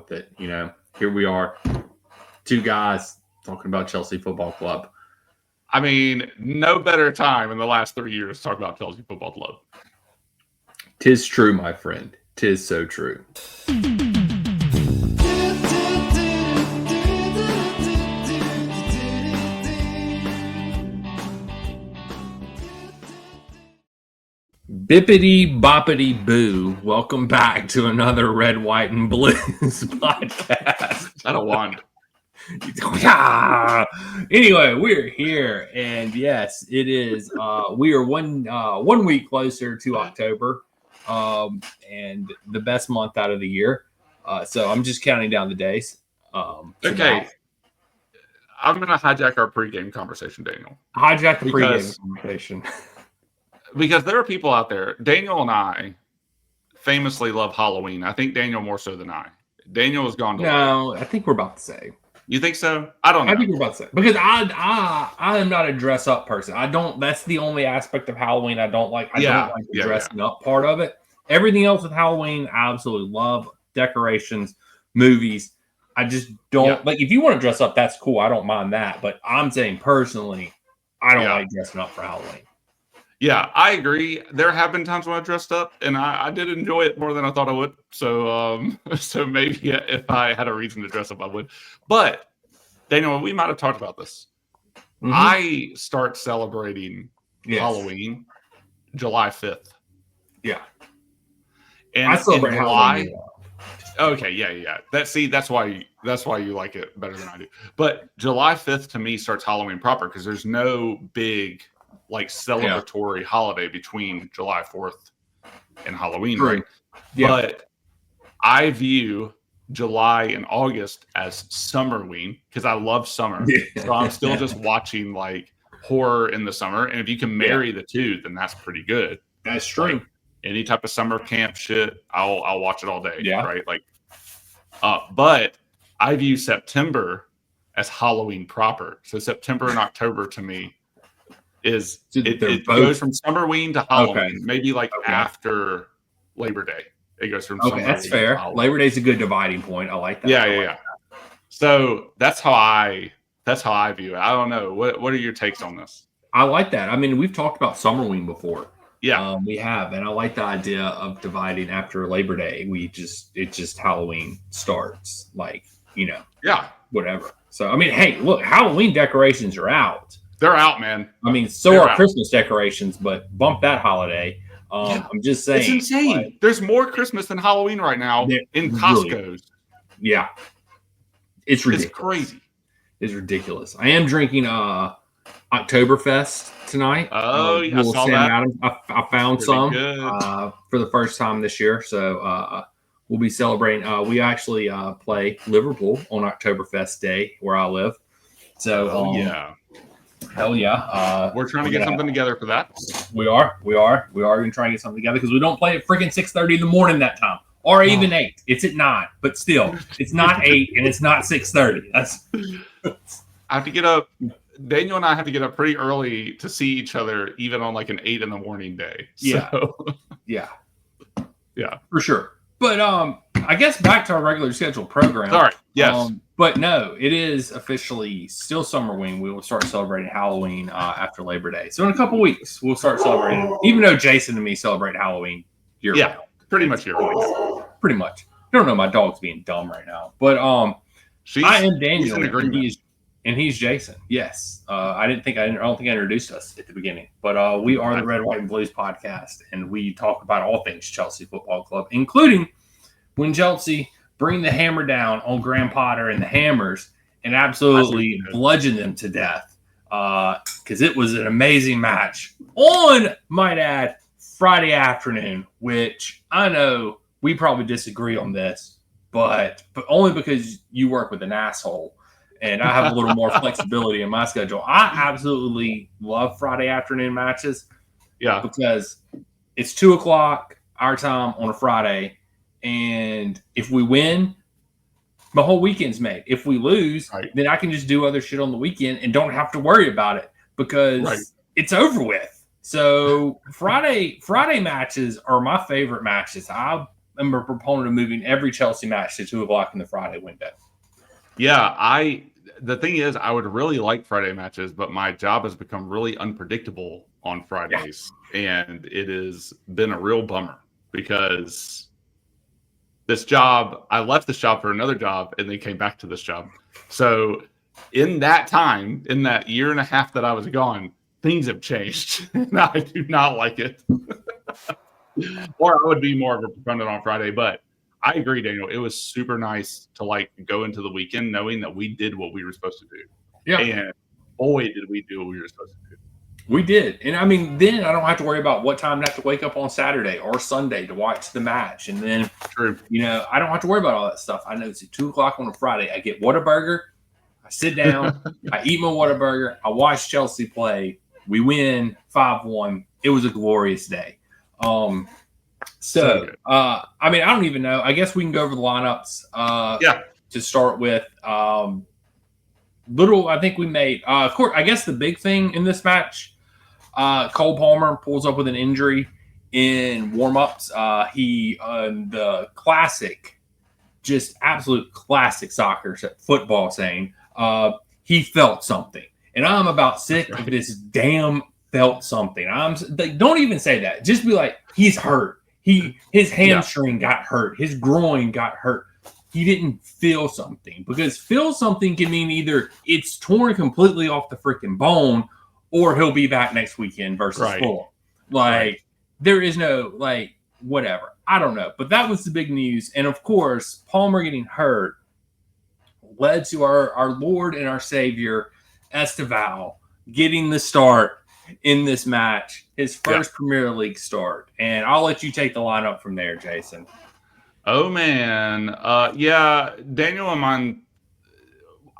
with it. Here we are, two guys talking about Chelsea Football Club. I mean, no better time in the last 3 years to talk about Chelsea Football Club. 'Tis true, my friend. 'Tis so true. Bippity boppity boo. Welcome back to another Red, White, and Blues podcast. I don't want. Anyway, we're here, and yes, it is. We are one week closer to October, and the best month out of the year. So I'm just counting down the days. Okay, I'm going to hijack our pregame conversation, Daniel. Hijack the pregame conversation. Because there are people out there. Daniel and I famously love Halloween. I think Daniel more so than I. Daniel has gone to. No, I think we're about the same. You think so? I don't know. I think we're about to say because I am not a dress up person. I don't. That's the only aspect of Halloween I don't like. I don't like the dressing up part of it. Everything else with Halloween, I absolutely love. Decorations, movies. I just don't like. If you want to dress up, that's cool. I don't mind that. But I'm saying personally, I don't like dressing up for Halloween. Yeah, I agree. There have been times when I dressed up, and I did enjoy it more than I thought I would. So, so maybe if I had a reason to dress up, I would. But Daniel, we might have talked about this. Mm-hmm. I start celebrating Halloween July 5th. Yeah, and I celebrate Halloween. Okay, yeah. That's why you like it better than I do. But July 5th to me starts Halloween proper because there's no big celebratory holiday between July 4th and Halloween, right? Yeah. But I view July and August as Summerween because I love summer. So I'm still just watching horror in the summer. And if you can marry the two, then that's pretty good. That's true. Any type of summer camp shit, I'll watch it all day. Yeah. Right. But I view September as Halloween proper. So September and October to me it goes from Summerween to Halloween, maybe after Labor Day. It goes from Summerween that's fair. Labor Day is a good dividing point. I like that. Yeah. So that's how I view it. I don't know. What are your takes on this? I like that. I mean, we've talked about Summerween before. Yeah, we have, and I like the idea of dividing after Labor Day. It's just Halloween starts, whatever. So I mean, hey, look, Halloween decorations are out. They're out, man. I mean, so are Christmas decorations, but bump that holiday. I'm just saying. It's insane. There's more Christmas than Halloween right now in Costco's. Really, yeah. It's ridiculous. It's crazy. It's ridiculous. I am drinking Oktoberfest tonight. Oh, I saw that. Adams. I found some for the first time this year. So we'll be celebrating. We actually play Liverpool on Oktoberfest Day where I live. So, hell yeah. We're trying to get something together for that. We are going to try and get something together because we don't play at freaking 6:30 in the morning that time. Or even 8. It's at 9. But still, it's not 8 and it's not 6:30. I have to get up. Daniel and I have to get up pretty early to see each other, even on an 8 in the morning day. So. Yeah. Yeah. For sure. But I guess back to our regular scheduled program. Sorry. Yes. But no, it is officially still Summerween. We will start celebrating Halloween after Labor Day. So in a couple weeks, we'll start celebrating. Even though Jason and me celebrate Halloween year-round. Pretty much year-round. Pretty much. I don't know. My dog's being dumb right now. But I am Daniel, and he's Jason. Yes. I don't think I introduced us at the beginning. But we are the Red, White, and Blues podcast, and we talk about all things Chelsea Football Club, including when Chelsea bring the hammer down on Graham Potter and the Hammers and absolutely bludgeon them to death. Because it was an amazing match on, might add, Friday afternoon, which I know we probably disagree on this, but only because you work with an asshole and I have a little more flexibility in my schedule. I absolutely love Friday afternoon matches. Yeah. Because it's 2:00 our time on a Friday. And if we win, my whole weekend's made. If we lose, then I can just do other shit on the weekend and don't have to worry about it because it's over with. So Friday matches are my favorite matches. I am a proponent of moving every Chelsea match to 2:00 in the Friday window. Yeah, the thing is, I would really like Friday matches, but my job has become really unpredictable on Fridays, and it has been a real bummer because I left this job for another job and then came back to this job. So in that time, in that year and a half that I was gone, things have changed, and I do not like it. Or I would be more of a proponent on Friday, but I agree, Daniel. It was super nice to go into the weekend knowing that we did what we were supposed to do. Yeah. And boy, did we do what we were supposed to do. We did. And I mean, then I don't have to worry about what time I have to wake up on Saturday or Sunday to watch the match. And then, I don't have to worry about all that stuff. I know it's at 2:00 on a Friday. I get Whataburger. I sit down. I eat my Whataburger. I watch Chelsea play. We win 5-1. It was a glorious day. I mean, I don't even know. I guess we can go over the lineups to start with. I think we made, of course, I guess the big thing in this match, Cole Palmer pulls up with an injury in warm-ups. The classic, just absolute classic soccer, football saying, he felt something. And I'm about sick of this damn felt something. Don't even say that. Just be like, he's hurt. His hamstring got hurt. His groin got hurt. He didn't feel something, because feel something can mean either it's torn completely off the freaking bone or he'll be back next weekend versus Fulham. There is no, whatever. I don't know. But that was the big news. And of course, Palmer getting hurt led to our Lord and our Savior, Esteval, getting the start in this match, his first Premier League start. And I'll let you take the lineup from there, Jason. Oh, man. Daniel and mine,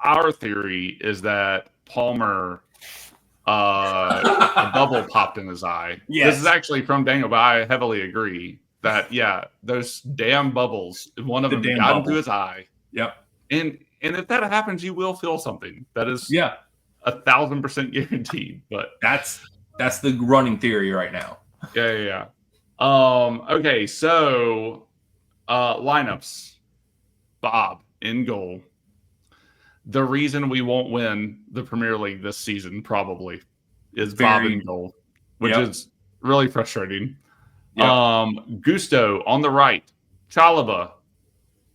our theory is that Palmer, a bubble popped in his eye. Yes. This is actually from Daniel, but I heavily agree that, those damn bubbles, one of them got into his eye. Yep. And if that happens, you will feel something. That is 1,000% guaranteed. But that's the running theory right now. Yeah. Okay, so lineups. Bob in goal. The reason we won't win the Premier League this season probably is Bob in goal, which is really frustrating. Yep. Gusto on the right. Chalaba,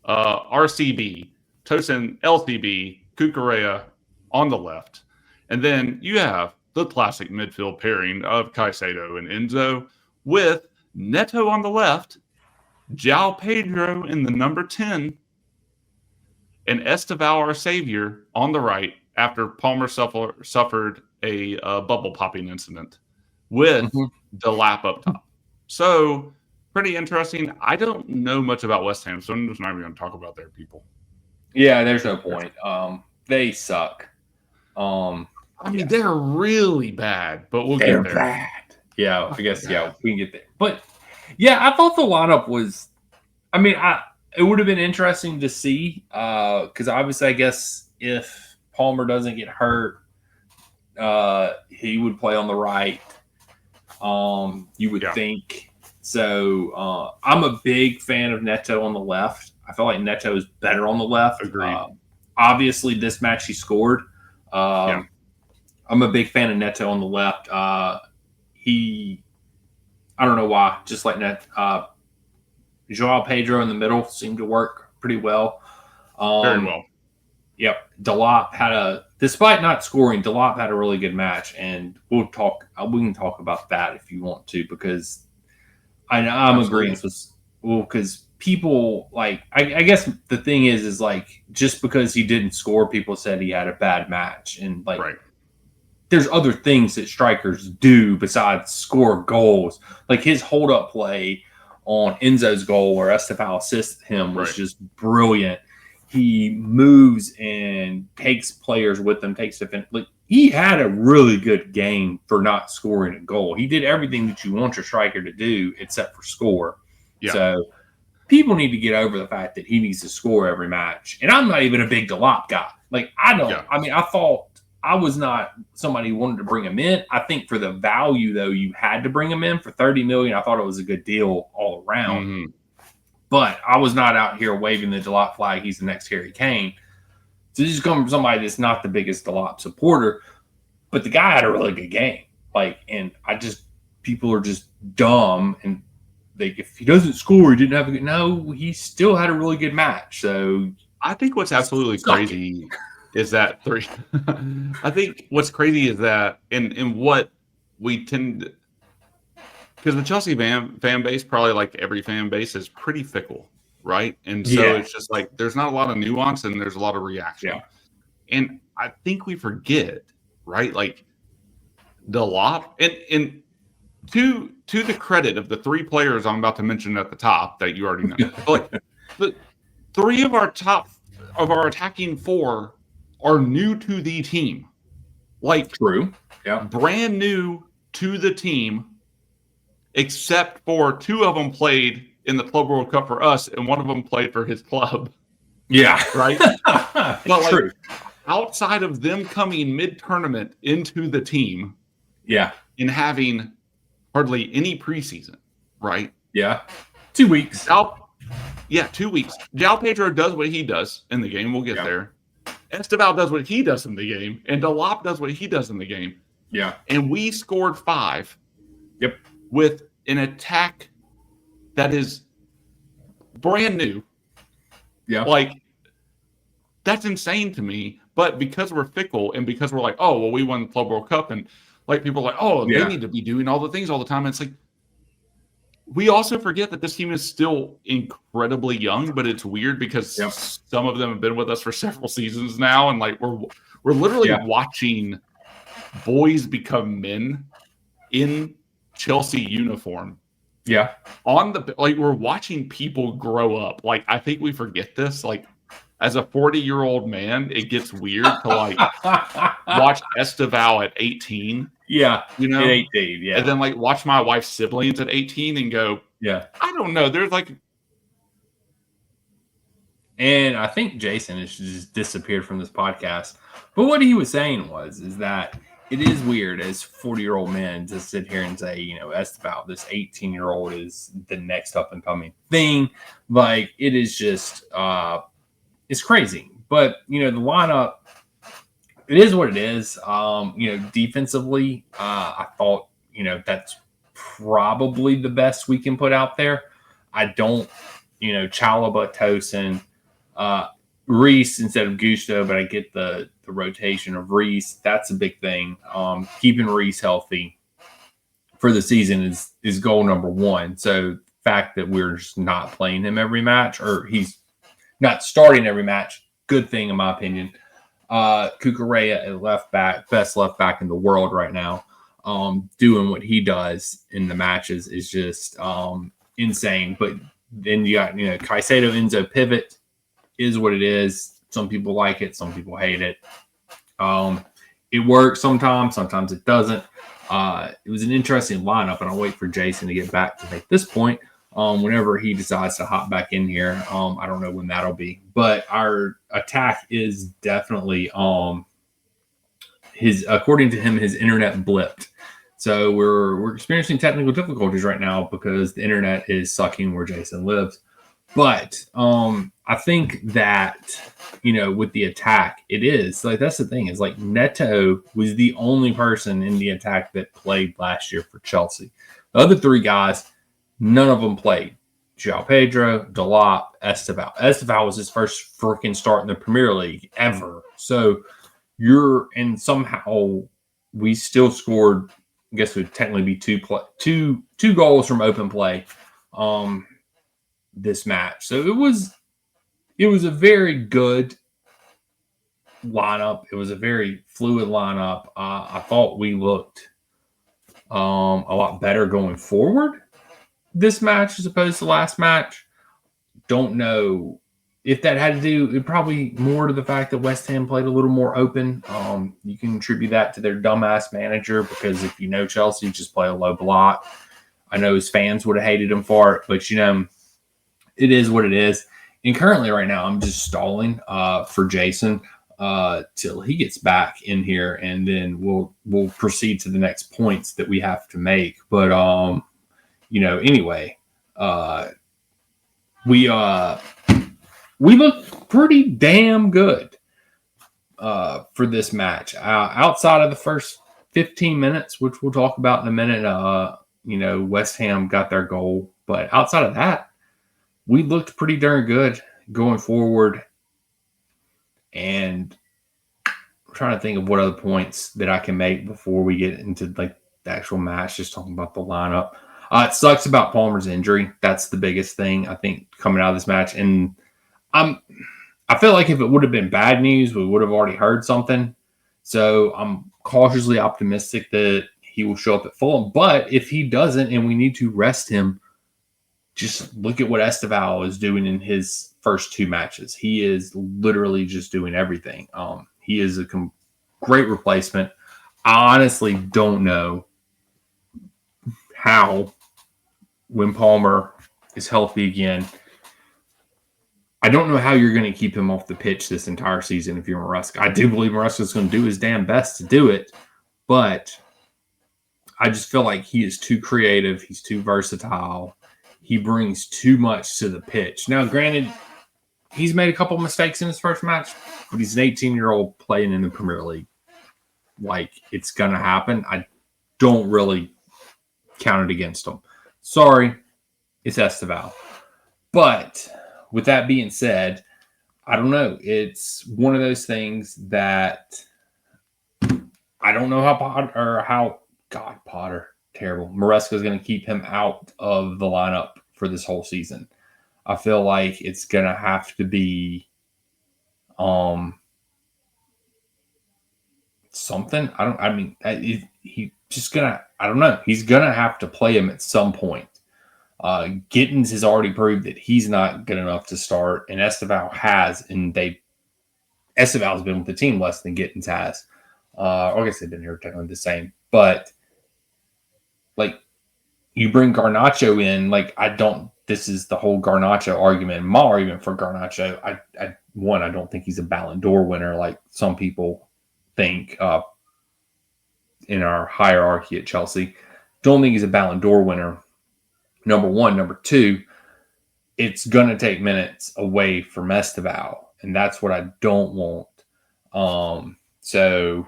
RCB, Tosin, LCB, Cucurella on the left. And then you have the classic midfield pairing of Caicedo and Enzo with Neto on the left, João Pedro in the number 10, and Esteval, our savior, on the right after Palmer suffered a bubble popping incident with Delap up top. So, pretty interesting. I don't know much about West Ham, so I'm just not even going to talk about their people. Yeah, there's no point. They suck. They're really bad, but we'll get there. Bad. Yeah, I guess, we can get there. But, I thought the lineup was, it would have been interesting to see, because obviously, I guess, if Palmer doesn't get hurt, he would play on the right. You would think. So, I'm a big fan of Neto on the left. I feel like Neto is better on the left. Agreed. Obviously, this match he scored. I'm a big fan of Neto on the left. I don't know why, just like João Pedro in the middle seemed to work pretty well. Very well. Yep. Delap despite not scoring, Delap had a really good match, and we can talk about that if you want to, because I'm agreeing with, because people, I guess the thing is just because he didn't score, people said he had a bad match, and there's other things that strikers do besides score goals. Like his hold-up play on Enzo's goal where Esteval assists him was just brilliant. He moves and takes players with him, takes defense. He had a really good game for not scoring a goal. He did everything that you want your striker to do except for score. Yeah. So people need to get over the fact that he needs to score every match. And I'm not even a big Delap guy. I thought I was not somebody who wanted to bring him in. I think for the value, though, you had to bring him in for $30 million. I thought it was a good deal all around. But I was not out here waving the Delop flag. He's the next Harry Kane. So this is coming from somebody that's not the biggest Delop supporter, but the guy had a really good game. And people are just dumb, and if he doesn't score, he didn't have a good. No, he still had a really good match. So I think what's absolutely crazy is that I think what's crazy is that in what we tend, because the Chelsea fan base, probably like every fan base, is pretty fickle, right? And so it's just like there's not a lot of nuance and there's a lot of reaction. Yeah. And I think we forget, right? Like Delop, and to the credit of the three players I'm about to mention at the top that you already know, like the three of our attacking four are new to the team. Like, true. Yeah. Brand new to the team, except for two of them played in the Club World Cup for us, and one of them played for his club. Yeah. Right? But true. Outside of them coming mid-tournament into the team, and having hardly any preseason, right? Yeah. 2 weeks. 2 weeks. João Pedro does what he does in the game. We'll get there. Esteval does what he does in the game, and Delop does what he does in the game. Yeah. And we scored 5. Yep. With an attack that is brand new. Yeah. Like, that's insane to me. But because we're fickle and because we're like, oh, well, we won the Club World Cup, and like people are like, oh, they need to be doing all the things all the time. And it's like, we also forget that this team is still incredibly young, but it's weird because some of them have been with us for several seasons now, and like we're literally watching boys become men in Chelsea uniform. Yeah. We're watching people grow up. Like, I think we forget this. Like, as a 40-year-old man, it gets weird to like watch Esteval at 18. Yeah. You know? At 18, yeah. And then like watch my wife's siblings at 18 and go, I don't know. There's like, and I think Jason has just disappeared from this podcast. But what he was saying is that it is weird as 40-year-old men to sit here and say, Esteval, this 18-year-old is the next up and coming thing. Like, it is just, it's crazy. But, the lineup, it is what it is. Defensively, I thought, that's probably the best we can put out there. I don't, Chalobah, Tosin, Reese instead of Gusto, but I get the rotation of Reese. That's a big thing. Keeping Reese healthy for the season is goal number one. So the fact that we're just not playing him every match, or he's not starting every match, good thing in my opinion. Cucurella at left back, best left back in the world right now. Doing what he does in the matches is just insane. But then you got, Caicedo, Enzo pivot is what it is. Some people like it, some people hate it. It works sometimes it doesn't. It was an interesting lineup, and I'll wait for Jason to get back to make this point. Whenever he decides to hop back in here, I don't know when that'll be. But our attack is definitely according to him, his internet blipped. So we're experiencing technical difficulties right now because the internet is sucking where Jason lives. But I think that, with the attack, it is like, that's the thing, is like Neto was the only person in the attack that played last year for Chelsea. The other three guys, none of them played. João Pedro, Delop, Esteval. Esteval was his first freaking start in the Premier League ever. So somehow we still scored, I guess it would technically be two goals from open play this match. So it was a very good lineup. It was a very fluid lineup. I thought we looked a lot better going forward this match as opposed to last match. Don't know if that had to do, it probably more to the fact that West Ham played a little more open. You can attribute that to their dumbass manager, because if Chelsea just play a low block, I know his fans would have hated him for it, but it is what it is. And currently right now, I'm just stalling for Jason till he gets back in here, and then we'll proceed to the next points that we have to make. But anyway, we looked pretty damn good for this match. Outside of the first 15 minutes, which we'll talk about in a minute, West Ham got their goal. But outside of that, we looked pretty darn good going forward. And I'm trying to think of what other points that I can make before we get into like the actual match, just talking about the lineup. It sucks about Palmer's injury. That's the biggest thing, I think, coming out of this match. And I feel like if it would have been bad news, we would have already heard something. So I'm cautiously optimistic that he will show up at Fulham. But if he doesn't and we need to rest him, just look at what Esteval is doing in his first two matches. He is literally just doing everything. He is a great replacement. I honestly don't know how, when Palmer is healthy again, I don't know how you're going to keep him off the pitch this entire season if you're Maresca. I do believe Maresca is going to do his damn best to do it, but I just feel like he is too creative. He's too versatile. He brings too much to the pitch. Now, granted, he's made a couple mistakes in his first match, but he's an 18-year-old playing in the Premier League. Like, it's going to happen. I don't really count it against him. Sorry, it's Esteval. But with that being said, I don't know. It's one of those things that I don't know Potter, terrible. Maresca is going to keep him out of the lineup for this whole season. I feel like it's going to have to be something. He's just going to, I don't know. He's going to have to play him at some point. Gittins has already proved that he's not good enough to start, and Esteval has, and Esteval's been with the team less than Gittins has. I guess they've been here technically the same, but like you bring Garnacho in, this is the whole Garnacho argument. My argument for Garnacho, I don't think he's a Ballon d'Or winner like some people think in our hierarchy at Chelsea. Don't think he's a Ballon d'Or winner. Number one. Number two, it's going to take minutes away from Esteval, and that's what I don't want. So,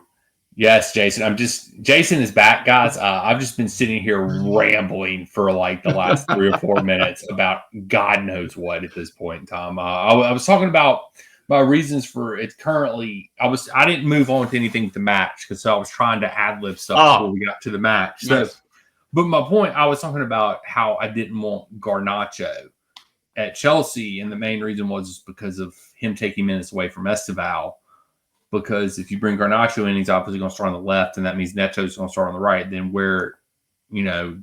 yes, Jason. Jason is back, guys. I've just been sitting here rambling for like the last 3 or 4 minutes about God knows what at this point in time. I was talking about my reasons for it currently. I didn't move on to anything with the match because I was trying to ad-lib stuff before we got to the match. Nice. So, but my point, I was talking about how I didn't want Garnacho at Chelsea, and the main reason was because of him taking minutes away from Esteval. Because if you bring Garnacho in, he's obviously going to start on the left, and that means Neto's going to start on the right. Then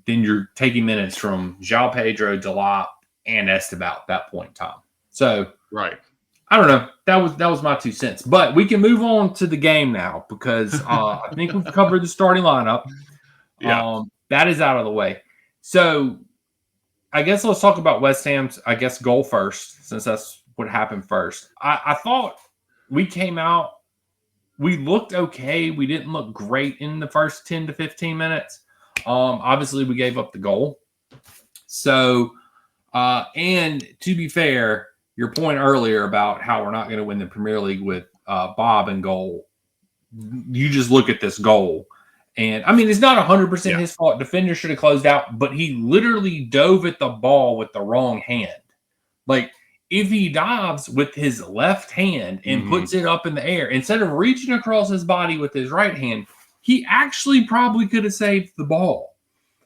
then you're taking minutes from João Pedro, Delap, and Esteval at that point in time. So, right. I don't know. That was my 2 cents. But we can move on to the game now because I think we've covered the starting lineup. Yeah. That is out of the way. So I guess let's talk about West Ham's, goal first, since that's what happened first. I thought we came out, we looked okay. We didn't look great in the first 10 to 15 minutes. Obviously, we gave up the goal. So, and to be fair, your point earlier about how we're not going to win the Premier League with Bob in goal, you just look at this goal. And, it's not 100% his fault. Defender should have closed out, but he literally dove at the ball with the wrong hand. Like, if he dives with his left hand and puts it up in the air, instead of reaching across his body with his right hand, he actually probably could have saved the ball.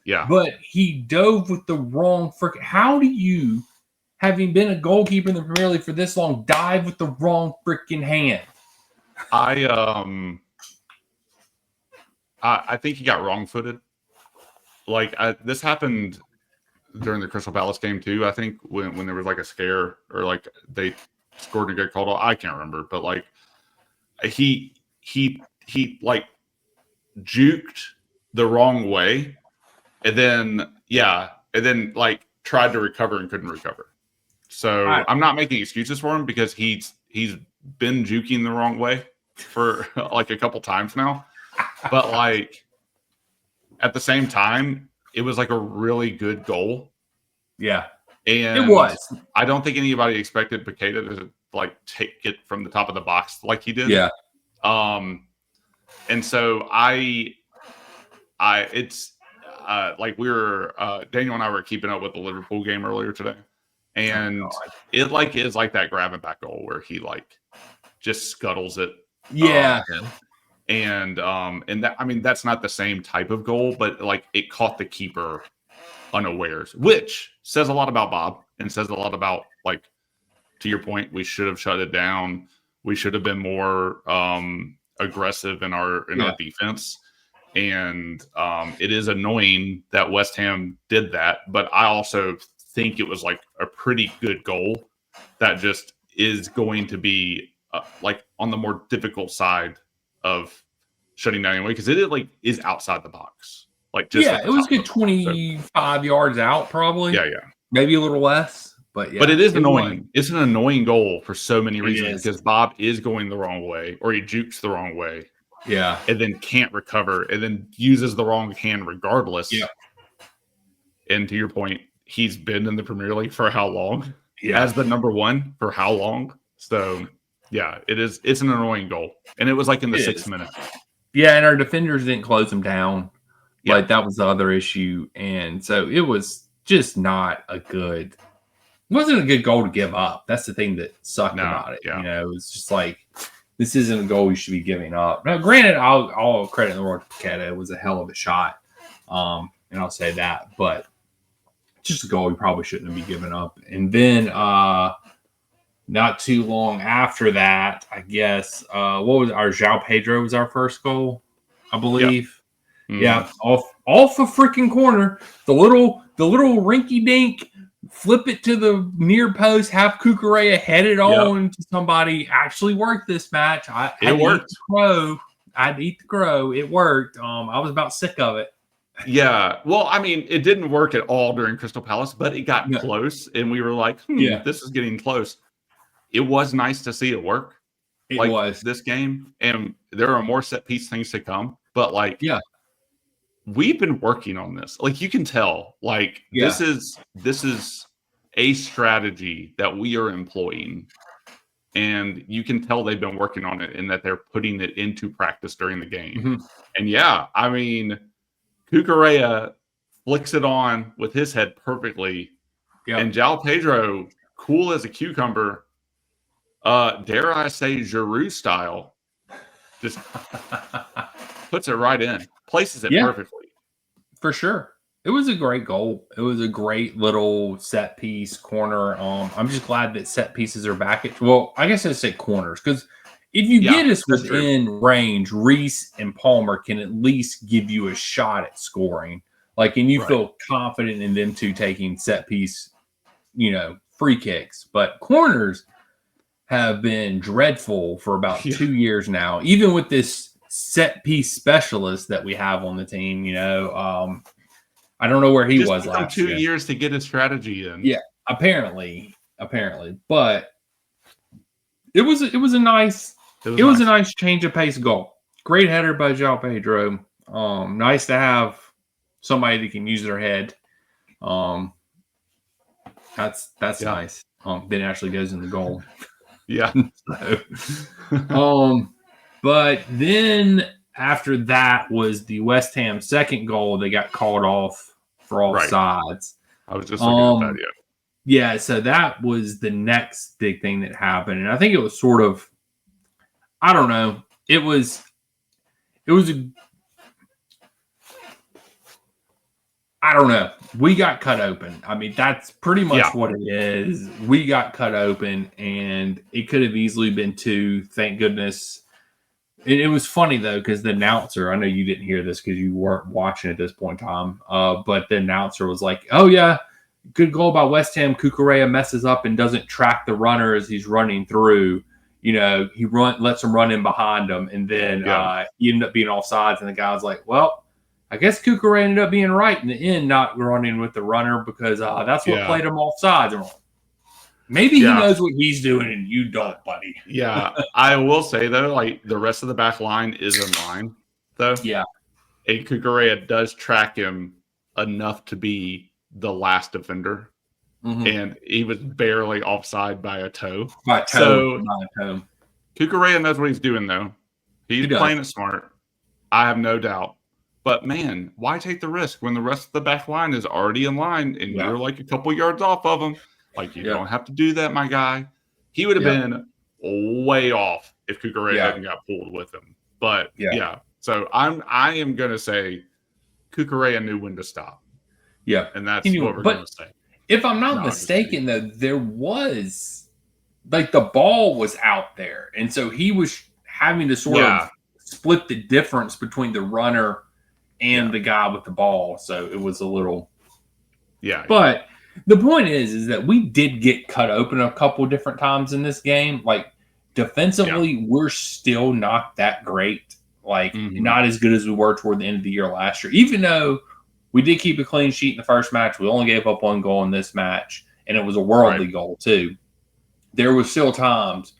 Yeah. But he dove with the wrong how do you, having been a goalkeeper in the Premier League for this long, dive with the wrong freaking hand? I think he got wrong-footed. This happened during the Crystal Palace game too. I think when there was like a scare or like they scored and get called off. I can't remember, but like he like juked the wrong way, and then like tried to recover and couldn't recover. So I'm not making excuses for him because he's been juking the wrong way for like a couple times now. But like at the same time, it was like a really good goal. Yeah. And it was. I don't think anybody expected Piqueta to like take it from the top of the box like he did. Yeah. And so it's like we were Daniel and I were keeping up with the Liverpool game earlier today, and it like is like that grab and back goal where he like just scuttles it. Yeah. And that, I mean, that's not the same type of goal, but like it caught the keeper unawares, which says a lot about Bob and says a lot about, like, to your point, we should have shut it down. We should have been more aggressive in our defense. And it is annoying that West Ham did that, but I also think it was like a pretty good goal that just is going to be like on the more difficult side of shutting down anyway, because it is outside the box. Like, just it was good 25 yards out, probably. Yeah. Maybe a little less, but yeah. But it is annoying. It's an annoying goal for so many reasons, because Bob is going the wrong way, or he jukes the wrong way. Yeah. And then can't recover, and then uses the wrong hand regardless. Yeah. And to your point, he's been in the Premier League for how long? Yeah. As the number one for how long? So, yeah, it's an annoying goal. And it was like in the 6th minute. Yeah, and our defenders didn't close them down. Yeah. Like, that was the other issue. And so it was just not it wasn't a good goal to give up. That's the thing that sucked about it. Yeah. You know, it was just like, this isn't a goal you should be giving up. Now, granted, I'll credit in the world to Paqueta. It was a hell of a shot. And I'll say that. But just a goal you probably shouldn't have been giving up. And then not too long after that, I guess, what was our João Pedro was our first goal, I believe. Yeah, off a freaking corner. The little rinky-dink, flip it to the near post, have Cucurella head it on to somebody. Actually worked this match. It worked. I'd eat the crow. It worked. I was about sick of it. Yeah. Well, I mean, it didn't work at all during Crystal Palace, but it got close, and we were like, this is getting close. It was nice to see it work. It was. This game, and there are more set piece things to come, but we've been working on this. Like, you can tell, this is a strategy that we are employing, and you can tell they've been working on it and that they're putting it into practice during the game. Mm-hmm. And I mean, Cucurella flicks it on with his head perfectly, and João Pedro, cool as a cucumber, dare I say Giroud style, just puts it right in. Places it perfectly. For sure. It was a great goal. It was a great little set piece corner. I'm just glad that set pieces are back at, well, I guess I'd say corners, because if you get us within range, Reece and Palmer can at least give you a shot at scoring. And you feel confident in them two taking set piece, free kicks. But corners have been dreadful for about 2 years now, even with this set piece specialist that we have on the team. I don't know where he was last 2 years to get his strategy in. Yeah, apparently, but it was a nice change of pace goal. Great header by João Pedro. Nice to have somebody that can use their head. That's nice. Then actually goes in the goal. Yeah. But then after that was the West Ham second goal. They got called off for offsides. I was just looking at that. Yeah, so that was the next big thing that happened. And I think it was sort of, I don't know. It was I don't know. We got cut open. I mean, that's pretty much what it is. We got cut open, and it could have easily been 2. Thank goodness. It was funny, though, because the announcer, I know you didn't hear this because you weren't watching at this point in time, but the announcer was like, oh, yeah, good goal by West Ham. Cucurella messes up and doesn't track the runner as he's running through. He lets him run in behind him, and then he ended up being offsides, and the guy was like, well, I guess Cucurella ended up being right in the end, not running with the runner, because that's what played him offsides. Maybe he knows what he's doing and you don't, buddy. Yeah. I will say, though, the rest of the back line is in line, though. Yeah. And Cucurella does track him enough to be the last defender. and he was barely offside by a toe. By a toe. Cucurella knows what he's doing, though. He's playing it smart. I have no doubt. But, man, why take the risk when the rest of the back line is already in line and you're like a couple yards off of him? Like, you don't have to do that, my guy. He would have been way off if Cucurella hadn't got pulled with him. But, so I am going to say Cucurella knew when to stop. Yeah. And that's what we're going to say. If I'm not mistaken, though, there was, like, the ball was out there. And so he was having to sort of split the difference between the runner and the guy with the ball. So it was a little. Yeah. But the point is that we did get cut open a couple different times in this game. Like, defensively, we're still not that great. Like, not as good as we were toward the end of the year last year. Even though we did keep a clean sheet in the first match, we only gave up one goal in this match, and it was a worldly goal, too. There were still times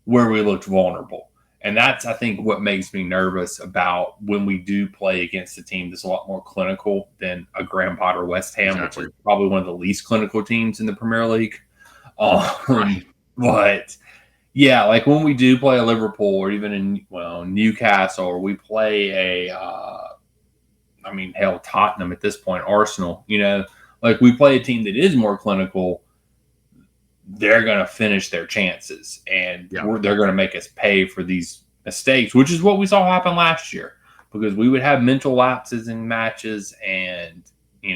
where we looked vulnerable. And that's, I think, what makes me nervous about when we do play against a team that's a lot more clinical than a Graham Potter West Ham, which is probably one of the least clinical teams in the Premier League. But, yeah, like when we do play a Liverpool or even in Newcastle, or we play Tottenham at this point, Arsenal, like we play a team that is more clinical, they're going to finish their chances, and they're going to make us pay for these mistakes, which is what we saw happen last year, because we would have mental lapses in matches, and,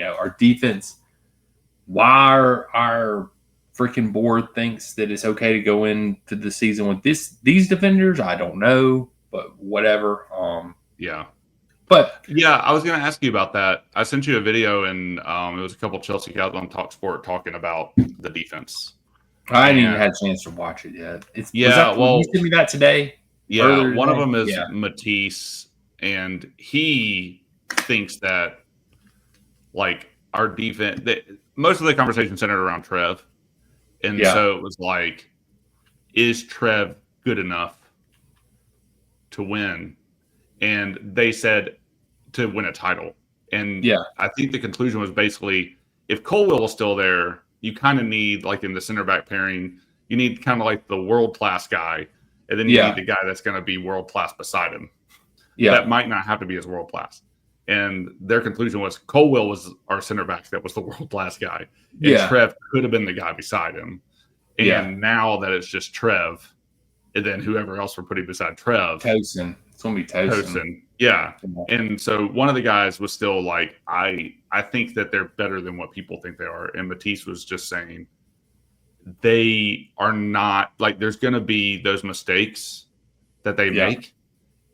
our defense, why our freaking board thinks that it's okay to go into the season with these defenders, I don't know, but whatever. But I was going to ask you about that. I sent you a video, and it was a couple Chelsea guys on Talk Sport talking about the defense. I didn't even have a chance to watch it yet. You sent me that today? Yeah, one of them is Matisse, and he thinks that, like, our defense, most of the conversation centered around Trev. And so it was like, is Trev good enough to win? And they said to win a title. And I think the conclusion was basically, if Colwill was still there, you kind of need, like in the center back pairing, you need kind of like the world-class guy. And then you need the guy that's going to be world-class beside him. That might not have to be as world-class. And their conclusion was Colwill was our center back that was the world-class guy. And Trev could have been the guy beside him. And now that it's just Trev, and then whoever else we're putting beside Trev. Tosin. It's going to be Tosin. Yeah. And so one of the guys was still like, I think that they're better than what people think they are. And Matisse was just saying they are not, like, there's going to be those mistakes that they make.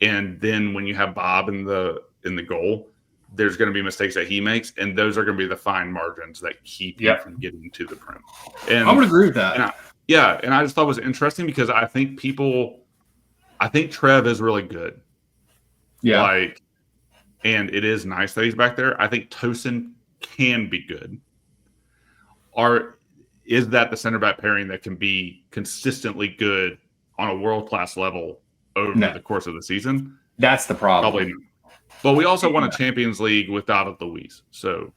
And then when you have Bob in the goal, there's going to be mistakes that he makes, and those are going to be the fine margins that keep you from getting to the prim. And I would agree with that. And I just thought it was interesting because I think Trev is really good. Yeah. And it is nice that he's back there. I think Tosin can be good. Is that the center back pairing that can be consistently good on a world-class level over the course of the season? That's the problem. Probably not. But we also won a Champions League with David Luiz. So,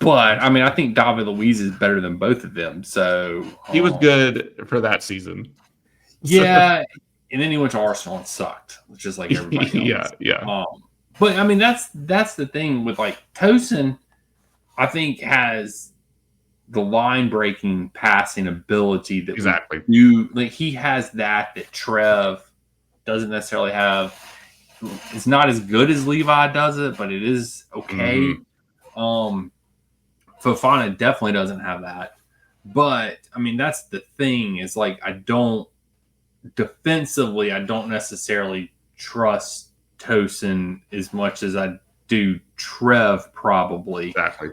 but I mean, I think David Luiz is better than both of them. So he was good for that season. Yeah, and then he went to Arsenal and sucked, just like everybody else. But I mean, that's the thing with, like, Tosin. I think has the line breaking passing ability that he has that Trev doesn't necessarily have. It's not as good as Levi does it, but it is okay. Fofana definitely doesn't have that. But, I mean, that's the thing is, like, defensively, I don't necessarily trust Tosin as much as I do Trev, probably. Exactly.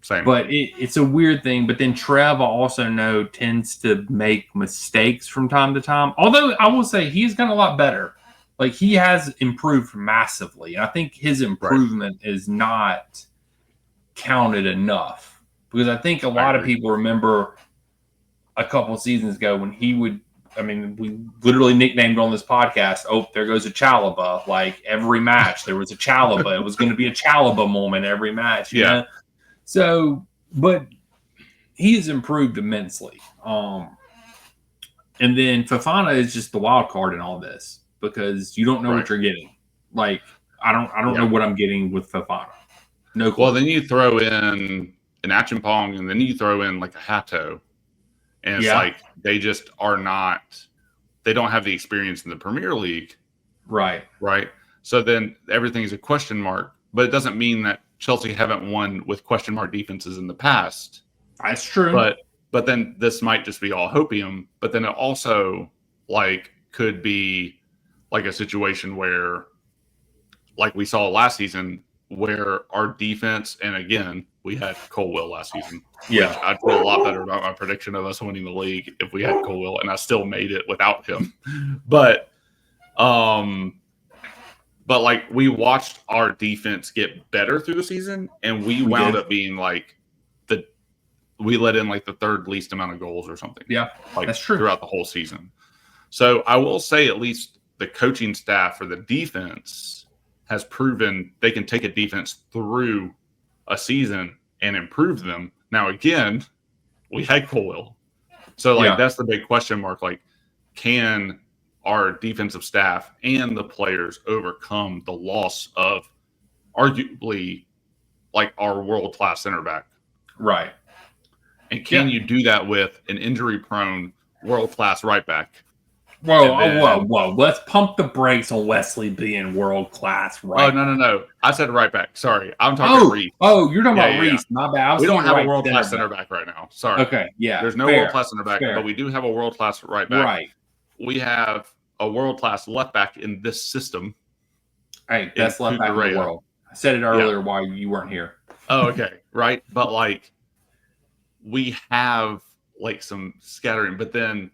Same. But it's a weird thing. But then Trev, I also know, tends to make mistakes from time to time. Although, I will say, he's gotten a lot better. Like, he has improved massively. I think his improvement is not counted enough. Because I think a lot of people remember a couple of seasons ago when he would, I mean, we literally nicknamed on this podcast, oh, there goes a Chalobah. Like, every match, there was a Chalobah. It was going to be a Chalobah moment every match. You know? So, but he has improved immensely. And then Fofana is just the wild card in all this because you don't know what you're getting. Like I don't know what I'm getting with Fofana. No clue. Well, then you throw in an Achimpong, and then you throw in like a Hato, and it's like they just are not. They don't have the experience in the Premier League, right? So then everything is a question mark. But it doesn't mean that Chelsea haven't won with question mark defenses in the past. That's true. But then this might just be all hopium. But then it also like could be like a situation where, like we saw last season, where our defense, and again, we had Colwill last season. Yeah. Which I'd feel a lot better about my prediction of us winning the league if we had Colwill, and I still made it without him. But like we watched our defense get better through the season, and we wound up being like we let in like the third least amount of goals or something. Yeah, like that's true throughout the whole season. So I will say at least the coaching staff for the defense has proven they can take a defense through a season and improve them. Now, again, we had Colwill. So that's the big question mark. Like, can our defensive staff and the players overcome the loss of arguably like our world-class center back? Right. And can you do that with an injury-prone world-class right back? Whoa. Let's pump the brakes on Wesley being world-class right back. Oh, no. I said right back. Sorry. I'm talking Reece. Oh, you're talking about Reece. My bad. We don't have a world-class center back right now. Sorry. Okay, yeah. There's no world-class center back, but we do have a world-class right back. Right. We have a world-class left back in this system. Hey, best left back in the world. I said it earlier while you weren't here. Oh, okay. Right. But like, we have like some scattering, but then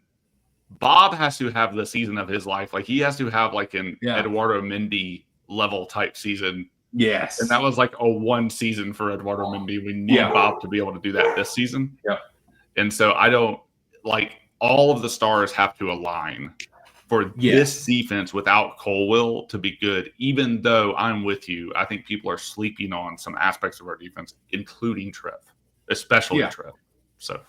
Bob has to have the season of his life. Like he has to have like an Eduardo Mendy level type season. Yes. And that was like a one season for Eduardo Mendy. We need Bob to be able to do that this season. Yeah. And so I don't like all of the stars have to align for this defense without Colwill to be good, even though I'm with you. I think people are sleeping on some aspects of our defense, including Trev, especially Trev. So,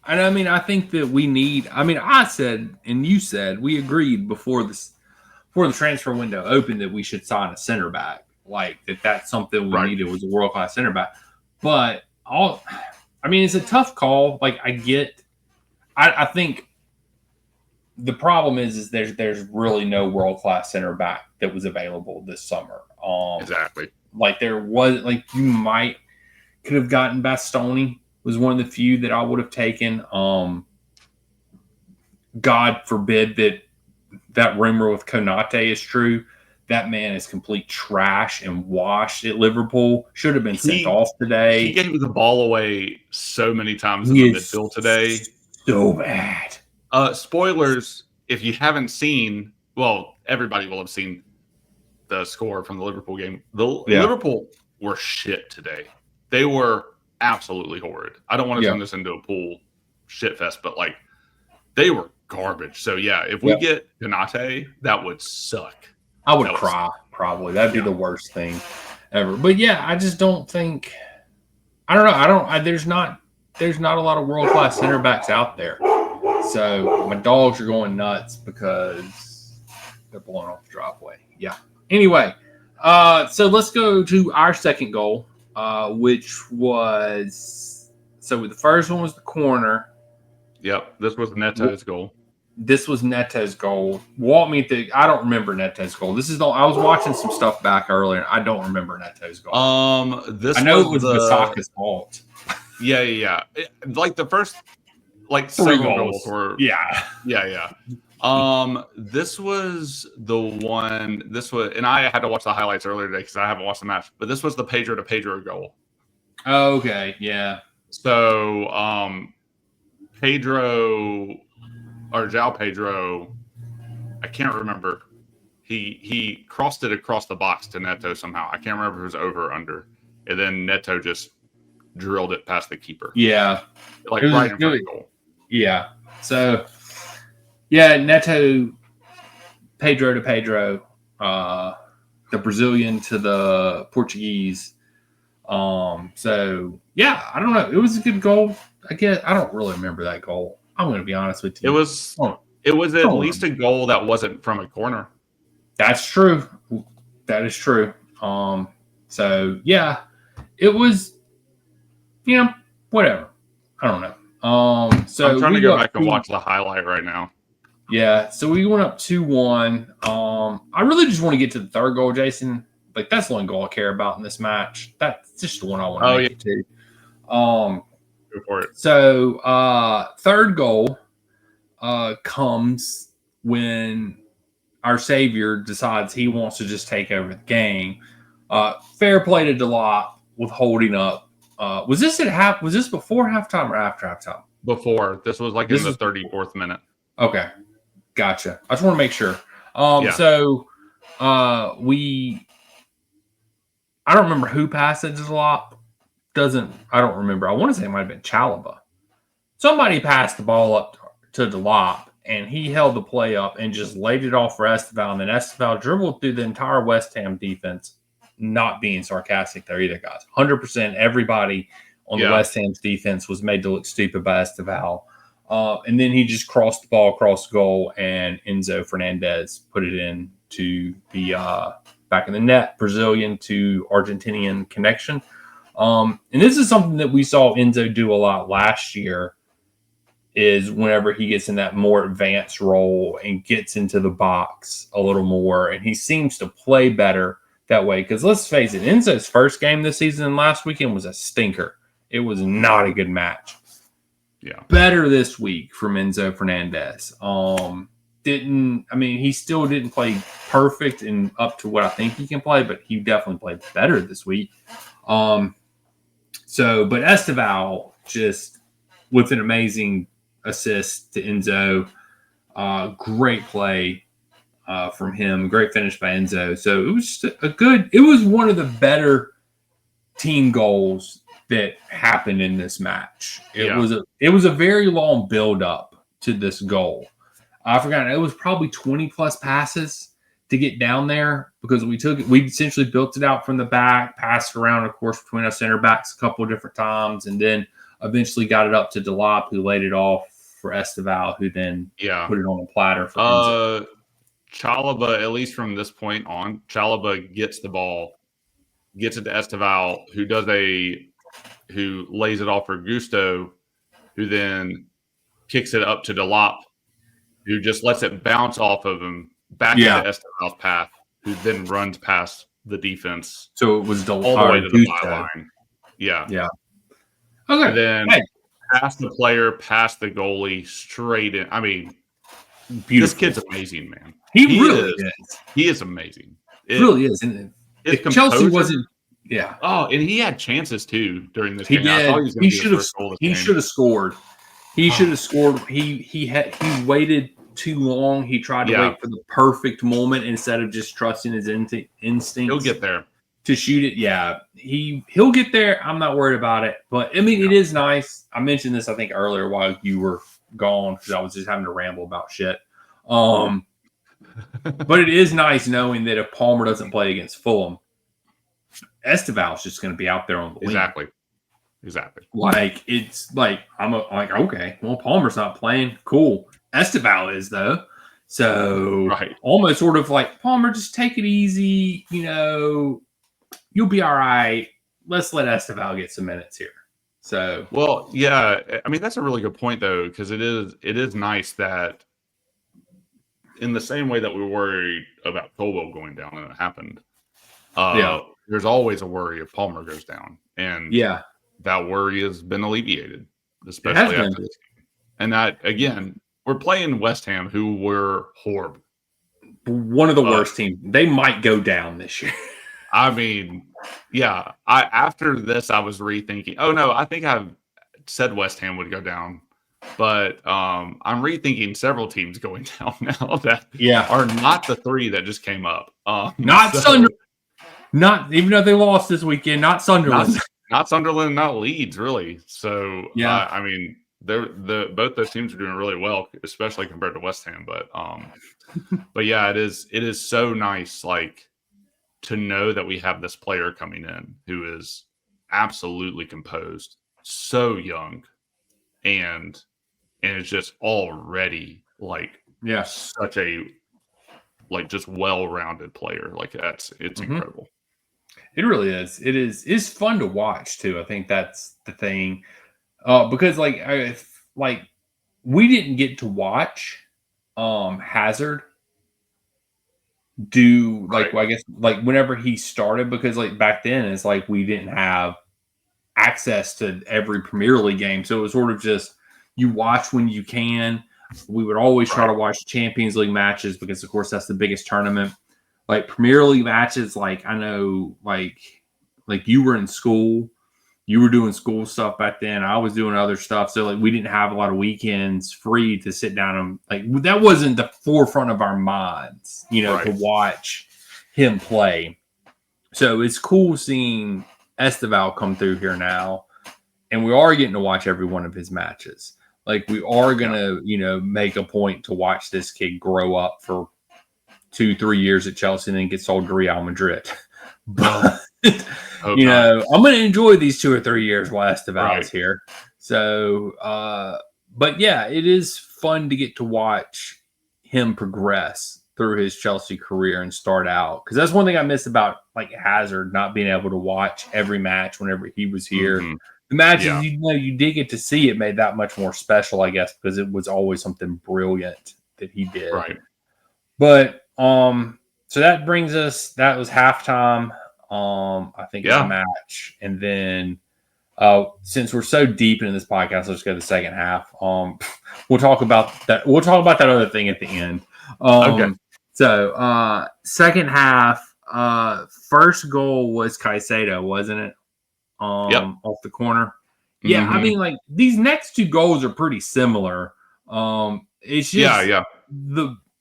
And I mean, I think that we need, I said, and you said, we agreed before the transfer window opened that we should sign a center back. Like that's something we needed was a world-class center back. But it's a tough call. Like I think the problem is there's really no world-class center back that was available this summer. Exactly. Like there was, like you could have gotten Bastoni. Was one of the few that I would have taken. God forbid that rumor with Konate is true. That man is complete trash and washed at Liverpool. Should have been sent off today. He gave the ball away so many times in the midfield today. So bad. Spoilers, if you haven't seen, well, everybody will have seen the score from the Liverpool game. Liverpool were shit today. They were absolutely horrid. I don't want to turn this into a pool shit fest, but like they were garbage. So if we get Konate, that would suck. I would cry probably. That'd be the worst thing ever. But I just don't think. I don't know. There's not a lot of world class center backs out there. So my dogs are going nuts because they're blowing off the driveway. Yeah. Anyway, so let's go to our second goal. Which was the first one was the corner. Yep, this was Neto's goal. This was Neto's goal. Walk me through. I don't remember Neto's goal. I was watching some stuff back earlier. I don't remember Neto's goal. I know it was Bissaka's fault. Yeah. Like the first, like 3 goals were. Yeah. This was the one. And I had to watch the highlights earlier today because I haven't watched the match. But this was the Pedro to Pedro goal. Oh, okay, yeah. So, Pedro or João Pedro, I can't remember. He crossed it across the box to Neto somehow. I can't remember if it was over or under. And then Neto just drilled it past the keeper. Yeah, like right in front of the goal. Yeah. So. Yeah, Neto, Pedro to Pedro, the Brazilian to the Portuguese. So yeah, I don't know. It was a good goal. I guess I don't really remember that goal. I'm going to be honest with you. It was at least a goal that wasn't from a corner. That's true. That is true. So yeah, it was, whatever. I don't know. So I'm trying to go back and watch the highlight right now. Yeah, so we went up 2-1. I really just want to get to the third goal, Jason. Like, that's the only goal I care about in this match. That's just the one I want to make it to. Go for it. So third goal comes when our savior decides he wants to just take over the game. Fair play to Delop with holding up. Was this Was this before halftime or after halftime? Before. This was in the 34th minute. Okay. Gotcha. I just want to make sure. So I don't remember who passed it to Delop. I don't remember. I want to say it might have been Chalaba. Somebody passed the ball up to Delop, and he held the play up and just laid it off for Esteval. And then Esteval dribbled through the entire West Ham defense, not being sarcastic there either, guys. 100% everybody on the West Ham's defense was made to look stupid by Esteval. And then he just crossed the ball across the goal, and Enzo Fernandez put it in to the back in the net, Brazilian to Argentinian connection. And this is something that we saw Enzo do a lot last year, is whenever he gets in that more advanced role and gets into the box a little more, and he seems to play better that way. Because let's face it, Enzo's first game this season and last weekend was a stinker. It was not a good match. Yeah. Better this week from Enzo Fernandez. He still didn't play perfect and up to what I think he can play, but he definitely played better this week. But Esteval just with an amazing assist to Enzo. Great play from him. Great finish by Enzo. So it was just it was one of the better team goals that happened in this match. It was a very long build up to this goal. I forgot, it was probably 20 plus passes to get down there, because we essentially built it out from the back, passed around, of course, between our center backs a couple of different times, and then eventually got it up to Delop, who laid it off for Esteval, who then put it on a platter for Enzo. Chalaba, at least from this point on, Chalaba gets the ball, gets it to Esteval, who lays it off for Gusto, who then kicks it up to Delop, who just lets it bounce off of him back into Esteval's path, who then runs past the defense. So it was all the way to the byline. Yeah. Yeah. Okay. And then past the player, past the goalie, straight in. I mean, beautiful. This kid's amazing, man. He really is. He is amazing. It really is. And Chelsea wasn't. Yeah. Oh, and he had chances too during this game. He should have scored. He should have scored. He waited too long. He tried to wait for the perfect moment instead of just trusting his instincts. He'll get there to shoot it. Yeah, he'll get there. I'm not worried about it. But I mean, it is nice. I mentioned this, I think, earlier while you were gone, because I was just having to ramble about shit. But it is nice knowing that if Palmer doesn't play against Fulham, Esteval's just going to be out there on the wing. Exactly. Like, it's like, okay, well, Palmer's not playing. Cool. Esteval is, though. So almost sort of like, Palmer, just take it easy. You'll be all right. Let's let Esteval get some minutes here. So, well, yeah. I mean, that's a really good point, though, because it is nice that in the same way that we worried about Colwell going down and it happened, there's always a worry if Palmer goes down. And that worry has been alleviated, especially after this game. And that, again, we're playing West Ham, who were horrible. One of the worst teams. They might go down this year. I mean, yeah. After this, I was rethinking. Oh, no, I think I've said West Ham would go down. But I'm rethinking several teams going down now that are not the three that just came up. Sunderland. Not, even though they lost this weekend, not Sunderland. Not Sunderland, not Leeds, really. So, I mean, both those teams are doing really well, especially compared to West Ham. But yeah, it is so nice, like, to know that we have this player coming in who is absolutely composed, so young, and it's just already like such a just well-rounded player. Like it's incredible. It really is. It's fun to watch too. I think that's the thing. Because we didn't get to watch Hazard do I guess whenever he started, because back then it's we didn't have access to every Premier League game, so it was sort of just you watch when you can. We would always try to watch Champions League matches because of course that's the biggest tournament. Premier League matches, I know you were in school. You were doing school stuff back then. I was doing other stuff. So we didn't have a lot of weekends free to sit down and that wasn't the forefront of our minds, to watch him play. So it's cool seeing Esteval come through here now. And we are getting to watch every one of his matches. We are going to, make a point to watch this kid grow up for 2-3 years at Chelsea and then get sold to Real Madrid. But I'm going to enjoy these 2 or 3 years while Esteval is here. So, but yeah, it is fun to get to watch him progress through his Chelsea career and start out. Because that's one thing I miss about Hazard, not being able to watch every match whenever he was here. Mm-hmm. The matches, you did get to see, it made that much more special, I guess, because it was always something brilliant that he did. Right. But, so that brings us, that was halftime, I think, of the match. And then, since we're so deep into this podcast, let's go to the second half. We'll talk about that. We'll talk about that other thing at the end. Okay. So, second half, first goal was Caicedo, wasn't it? Off the corner. Yeah. Mm-hmm. I mean, these next 2 goals are pretty similar. It's just,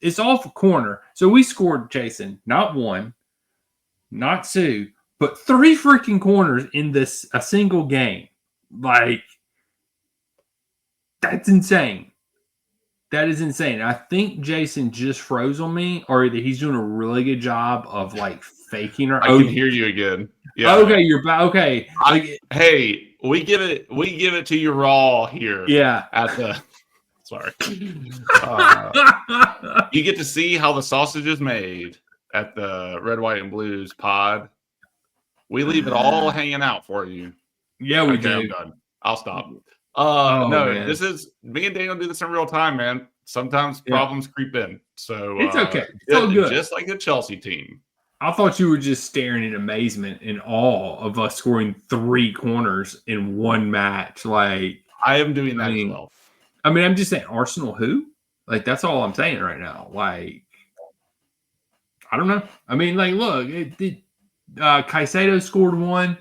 it's off a corner. So we scored, Jason, not 1, not 2, but 3 freaking corners in a single game. That's insane. That is insane. I think Jason just froze on me, or either he's doing a really good job of faking her. I can hear you again. Yeah. Okay, you're back. Okay. Hey, we give it to you raw here. Yeah. At the sorry. You get to see how the sausage is made at the Red, White, and Blues pod. We leave it all hanging out for you. Yeah, we do. I'm done. I'll stop. Man. This is me and Daniel do this in real time, man. Sometimes problems creep in. So it's okay. It's all good. Just like the Chelsea team. I thought you were just staring in amazement and awe of us scoring 3 corners in one match. I am doing that as well. I mean, I'm just saying, Arsenal who? That's all I'm saying right now. I don't know. I mean, look, Caicedo scored 1.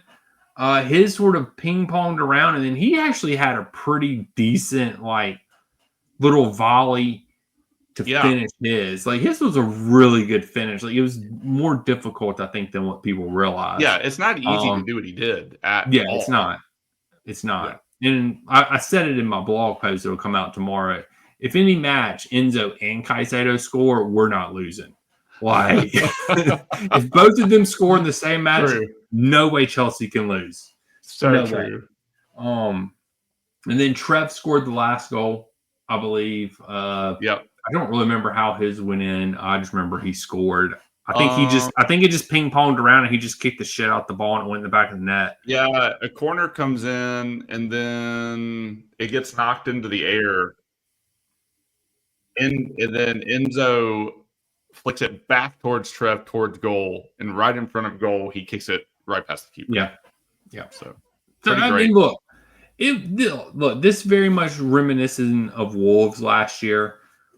His sort of ping-ponged around, and then he actually had a pretty decent, little volley to finish his. His was a really good finish. It was more difficult, I think, than what people realize. Yeah, it's not easy to do what he did all. It's not. It's not. Yeah. And I said it in my blog post that'll come out tomorrow. If any match Enzo and Caicedo score, we're not losing. If both of them score in the same match, no way Chelsea can lose. So true. And then Trev scored the last goal, I believe. I don't really remember how his went in. I just remember he scored. I think it just ping ponged around and he just kicked the shit out the ball and it went in the back of the net. Yeah, a corner comes in and then it gets knocked into the air. And then Enzo flicks it back towards Trev, towards goal, and right in front of goal, he kicks it right past the keeper. Yeah. So I mean, look, this very much reminiscent of Wolves last year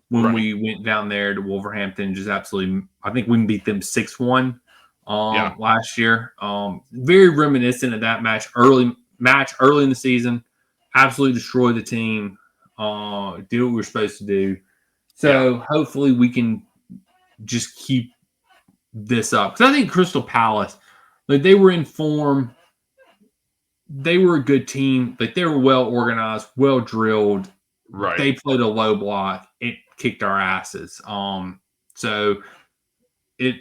when we went down there to Wolverhampton. Just absolutely, I think we beat them 6-1 last year. Very reminiscent of that match early in the season. Absolutely destroyed the team. Did what we were supposed to do. So hopefully we can just keep this up. Because I think Crystal Palace, they were in form. They were a good team. They were well organized, well drilled. Right. They played a low block. It kicked our asses. So it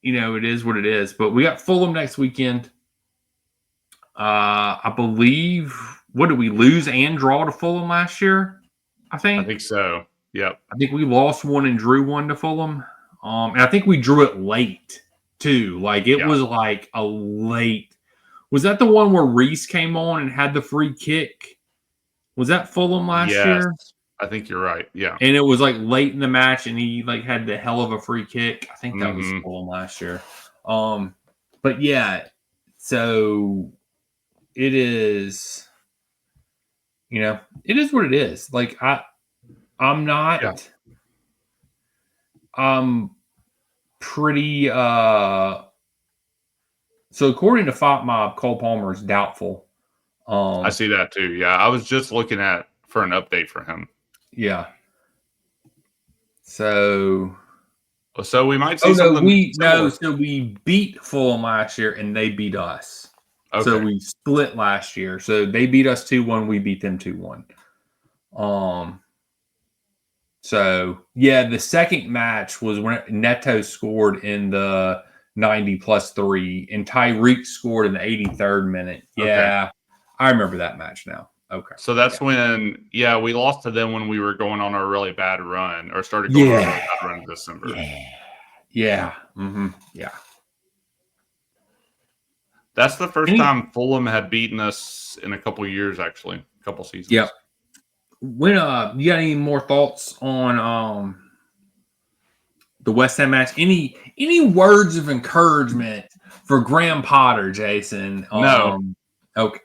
is what it is. But we got Fulham next weekend. I believe, what did we lose and draw to Fulham last year? I think so. Yep. I think we lost one and drew one to Fulham. And I think we drew it late too. Like it was like a late. Was that the one where Reese came on and had the free kick? Was that Fulham last year? I think you're right. Yeah. And it was like late in the match, and he like had the hell of a free kick. I think that was Fulham last year. But yeah, so it is. It is what it is. Like I'm not. Yeah. I'm pretty. So according to Fop Mob, Cole Palmer is doubtful. I see that too. Yeah, I was just looking for an update for him. Yeah. So we might see something. So we beat Fulham last year and they beat us. Okay. So we split last year. So they beat us 2-1. We beat them 2-1. So yeah, the second match was when Neto scored in the 90+3 and Tyreek scored in the 83rd minute. Yeah, okay. I remember that match now. Okay. So that's when, we lost to them when we were going on a really bad run or started going on a really bad run in December. Yeah. Mm-hmm. Yeah. That's the first time Fulham had beaten us in a couple years, actually. A couple seasons. Yep. When you got any more thoughts on the West Ham match? Any words of encouragement for Graham Potter, Jason? No. Okay.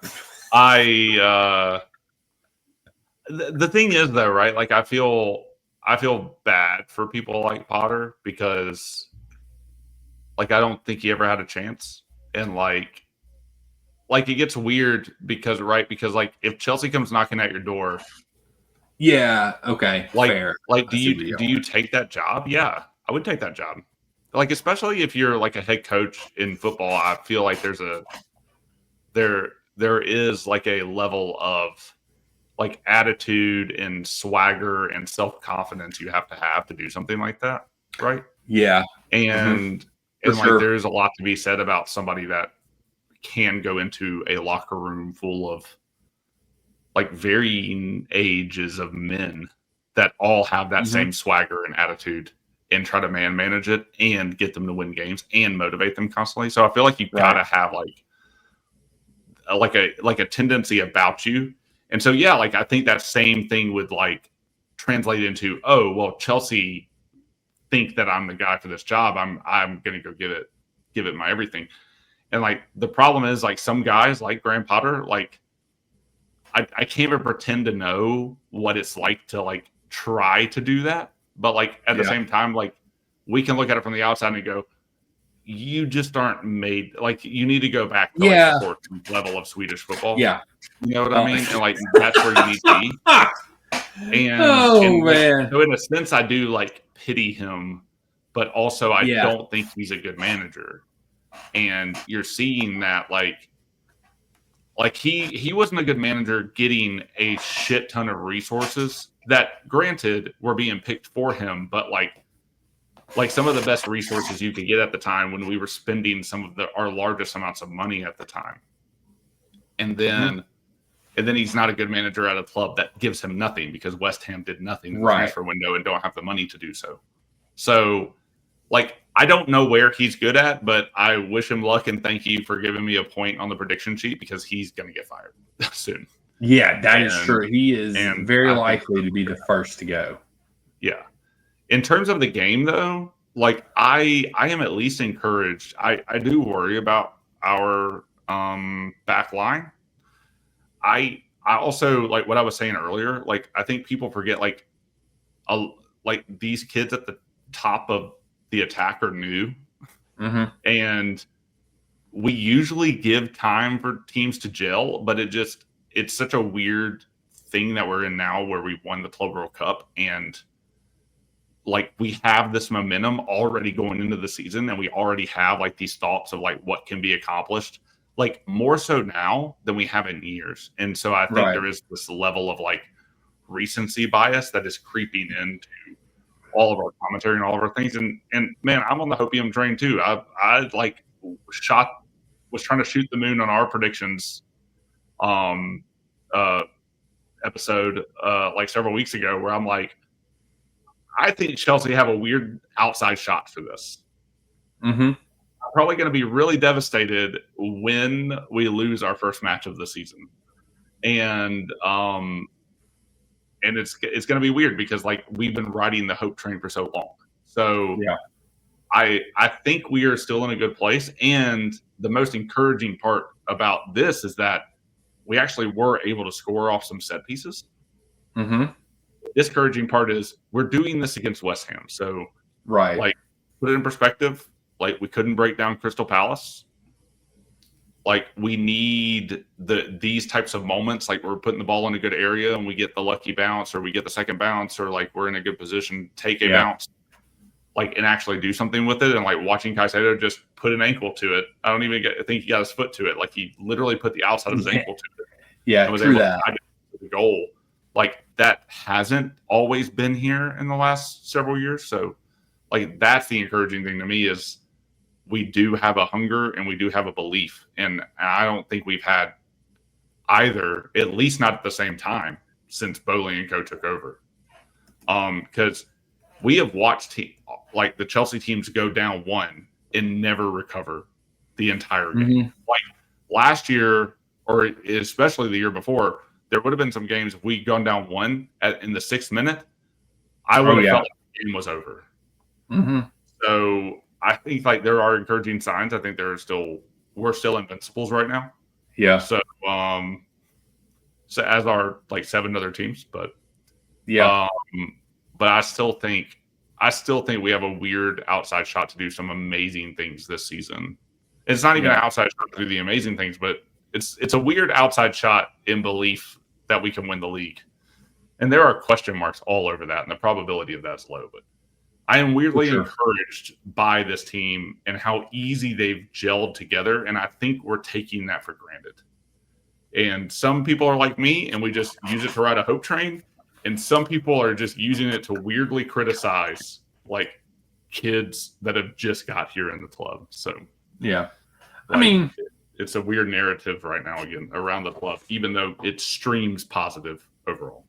The thing is though, right? Like I feel bad for people like Potter because like I don't think he ever had a chance. And like it gets weird because like if Chelsea comes knocking at your door. Yeah, okay. Fair. Like do you take that job? Yeah, I would take that job. Like especially if you're like a head coach in football, I feel like there is like a level of like attitude and swagger and self-confidence you have to do something like that, right? Yeah. And like there's a lot to be said about somebody that can go into a locker room full of like varying ages of men that all have that same swagger and attitude and try to manage it and get them to win games and motivate them constantly. So I feel like you gotta have like a tendency about you. And so, yeah, like I think that same thing would like translate into, oh, well, Chelsea think that I'm the guy for this job. I'm going to go give it my everything. And like, the problem is like some guys like Graham Potter, like I can't even pretend to know what it's like to like try to do that. But like at the same time, like we can look at it from the outside and go, you just aren't made, like you need to go back to like the 14th level of Swedish football. Yeah. You know what I mean? And like that's where you need to be. And man. So in a sense, I do like pity him, but also I don't think he's a good manager. And you're seeing that like he wasn't a good manager getting a shit ton of resources that granted were being picked for him, but like some of the best resources you could get at the time when we were spending some of our largest amounts of money at the time. And then he's not a good manager at a club that gives him nothing because West Ham did nothing in the transfer window and don't have the money to do so. So like, I don't know where he's good at, but I wish him luck and thank you for giving me a point on the prediction sheet because he's going to get fired soon. Yeah, that is true. He is very likely to be the first to go. Yeah. In terms of the game, though, like I am at least encouraged. I do worry about our back line. I also like what I was saying earlier. Like I think people forget like these kids at the top of the attack are new, and we usually give time for teams to gel, but it's such a weird thing that we're in now where we won the Club World Cup and like we have this momentum already going into the season and we already have like these thoughts of like what can be accomplished, like more so now than we have in years. And so I think there is this level of like recency bias that is creeping into all of our commentary and all of our things. And man, I'm on the hopium train too. I was trying to shoot the moon on our predictions episode like several weeks ago where I'm like, I think Chelsea have a weird outside shot for this. Mm-hmm. I'm probably going to be really devastated when we lose our first match of the season, and it's going to be weird because like we've been riding the hope train for so long. So yeah, I think we are still in a good place, and the most encouraging part about this is that we actually were able to score off some set pieces. Mm-hmm. Discouraging part is we're doing this against West Ham. So, right. like, put it in perspective, like, we couldn't break down Crystal Palace. Like, we need these types of moments, like we're putting the ball in a good area and we get the lucky bounce or we get the second bounce or, like, we're in a good position, take a bounce, like, and actually do something with it. And, like, watching Caicedo just put an ankle to it. I don't even think he got his foot to it. Like, he literally put the outside of his ankle to it. Yeah, and was true able that. to the goal. Like, that hasn't always been here in the last several years. So, like, that's the encouraging thing to me is we do have a hunger and we do have a belief. And I don't think we've had either, at least not at the same time, since Bowley and Co. took over. Because we have watched like the Chelsea teams go down one and never recover the entire game. Mm-hmm. Like last year, or especially the year before, there would have been some games if we'd gone down one in the 6th minute, I would have felt like the game was over. Mm-hmm. So I think like there are encouraging signs. I think we're still invincibles right now. Yeah. So so as are like 7 other teams, but but I still think we have a weird outside shot to do some amazing things this season. It's not even an outside shot to do the amazing things, but it's a weird outside shot in belief that we can win the league. And there are question marks all over that, and the probability of that's low. But I am weirdly encouraged by this team and how easy they've gelled together, and I think we're taking that for granted. And some people are like me, and we just use it to ride a hope train, and some people are just using it to weirdly criticize, like, kids that have just got here in the club. So, yeah. Like, I mean, it's a weird narrative right now again around the club, even though it streams positive overall.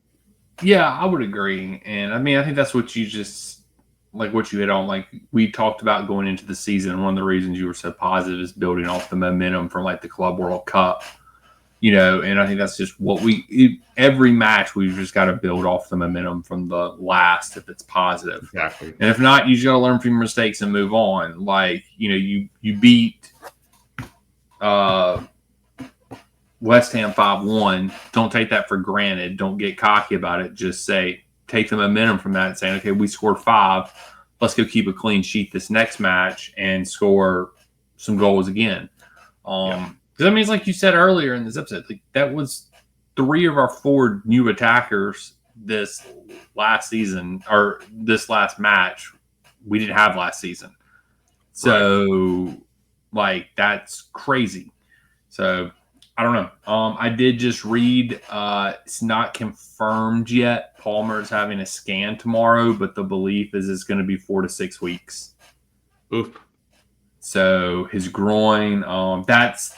Yeah, I would agree. And I mean, I think that's what you just like what you hit on. Like we talked about going into the season. One of the reasons you were so positive is building off the momentum from like the Club World Cup, and I think that's just what every match we've just got to build off the momentum from the last if it's positive. Exactly. And if not, you just got to learn from your mistakes and move on. Like, you beat West Ham 5-1. Don't take that for granted. Don't get cocky about it. Just take the momentum from that and saying, okay, we scored 5. Let's go keep a clean sheet this next match and score some goals again. Because I mean, it's like you said earlier in this episode, like that was 3 of our 4 new attackers this last season or this last match we didn't have last season. So, like, that's crazy. So, I don't know. I did just read it's not confirmed yet. Palmer's having a scan tomorrow, but the belief is it's going to be 4 to 6 weeks. Oof. So, his groin, that's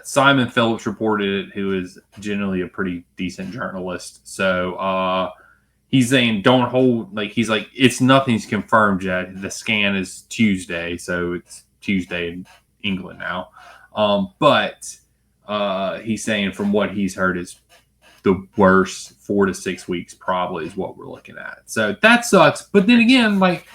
Simon Phillips reported it, who is generally a pretty decent journalist. So, he's saying don't hold, like, he's like, nothing's confirmed yet. The scan is Tuesday, so it's Tuesday in England now. But he's saying from what he's heard is the worst 4 to 6 weeks probably is what we're looking at. So that sucks. But then again, like,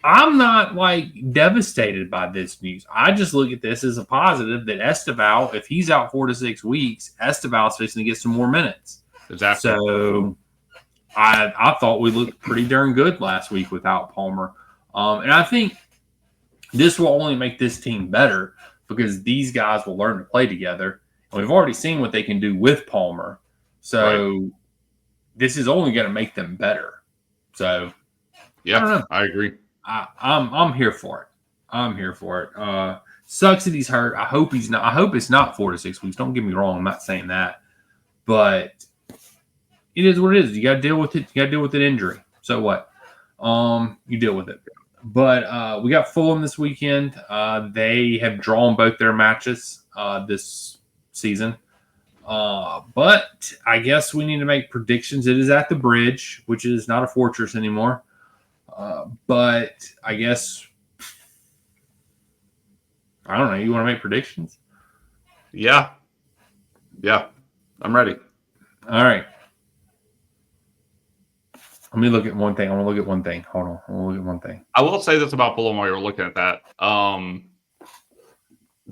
I'm not like devastated by this news. I just look at this as a positive that Esteval, if he's out 4 to 6 weeks, Esteval's fixing to get some more minutes. Exactly. So I thought we looked pretty darn good last week without Palmer. And I think this will only make this team better because these guys will learn to play together. And we've already seen what they can do with Palmer. So this is only going to make them better. So, yeah, I agree. I'm here for it. I'm here for it. Sucks that he's hurt. I hope he's not. I hope it's not 4 to 6 weeks. Don't get me wrong. I'm not saying that. But it is what it is. You got to deal with it. You got to deal with an injury. So what? You deal with it. But we got Fulham this weekend. They have drawn both their matches this season. But I guess we need to make predictions. It is at the Bridge, which is not a fortress anymore. But I guess I don't know. You want to make predictions? Yeah, I'm ready. All right. Let me look at one thing. I want to look at one thing. Hold on. I want to look at one thing. I will say this about Fulham while you're looking at that.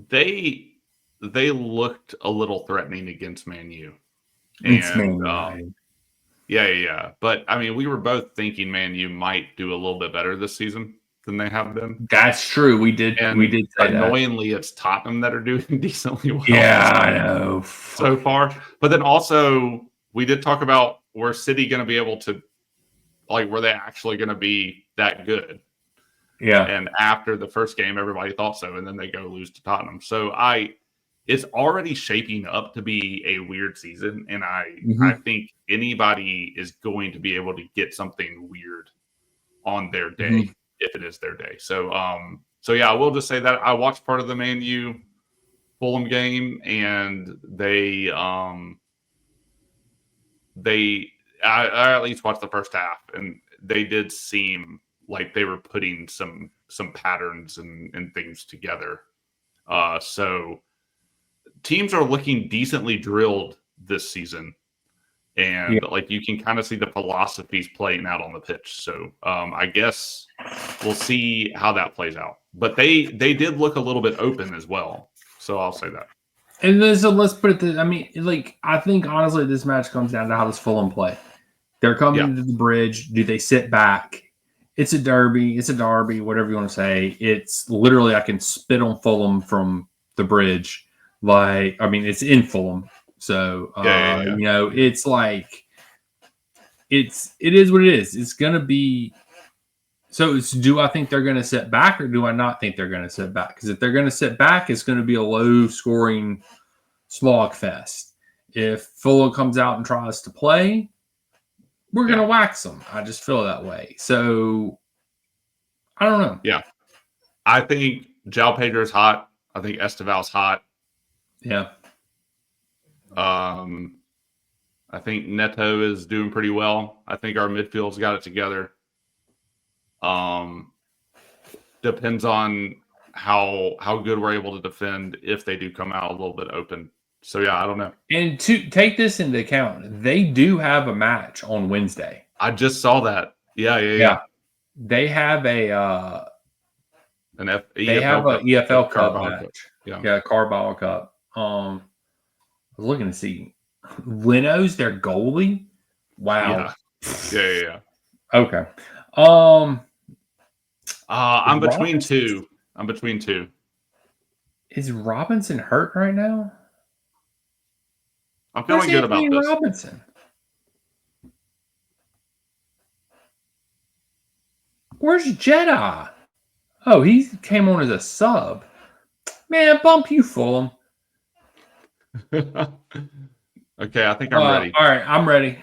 They looked a little threatening against Man U. Yeah. But I mean, we were both thinking Man U might do a little bit better this season than they have been. That's true. We did say annoyingly, it's Tottenham that are doing decently well. Yeah, I know. So far. But then also, we did talk about where City going to be able to, like, were they actually going to be that good? Yeah. And after the first game, everybody thought so, and then they go lose to Tottenham. So it's already shaping up to be a weird season, and I think anybody is going to be able to get something weird on their day if it is their day. So yeah, I will just say that I watched part of the Man U Fulham game, and I at least watched the first half, and they did seem like they were putting some patterns and things together. So teams are looking decently drilled this season, and like you can kind of see the philosophies playing out on the pitch. So I guess we'll see how that plays out. But they did look a little bit open as well. So I'll say that. And then, so let's put it. I think honestly, this match comes down to how does Fulham play. They're coming to the Bridge. Do they sit back? It's a derby. It's a derby. Whatever you want to say. It's literally I can spit on Fulham from the Bridge. It's in Fulham, so it's like it is what it is. It's gonna be. So do I think they're going to sit back, or do I not think they're going to sit back? Because if they're going to sit back, it's going to be a low-scoring slog fest. If Fulham comes out and tries to play, we're going to wax them. I just feel that way. So I don't know. Yeah, I think João Pedro's hot. I think Esteval's hot. Yeah. I think Neto is doing pretty well. I think our midfield's got it together. Depends on how good we're able to defend if they do come out a little bit open. So yeah, I don't know. And to take this into account, they do have a match on Wednesday. I just saw that. Yeah. They have a EFL Cup match. Yeah, Carabao Cup. I was looking to see Leno's their goalie. Wow. Yeah. Okay. I'm between two. Is Robinson hurt right now? I'm feeling good about this. Robinson. Where's Jedi? Oh, he came on as a sub. Man, bump you, Fulham. Okay, I think I'm ready. All right, I'm ready.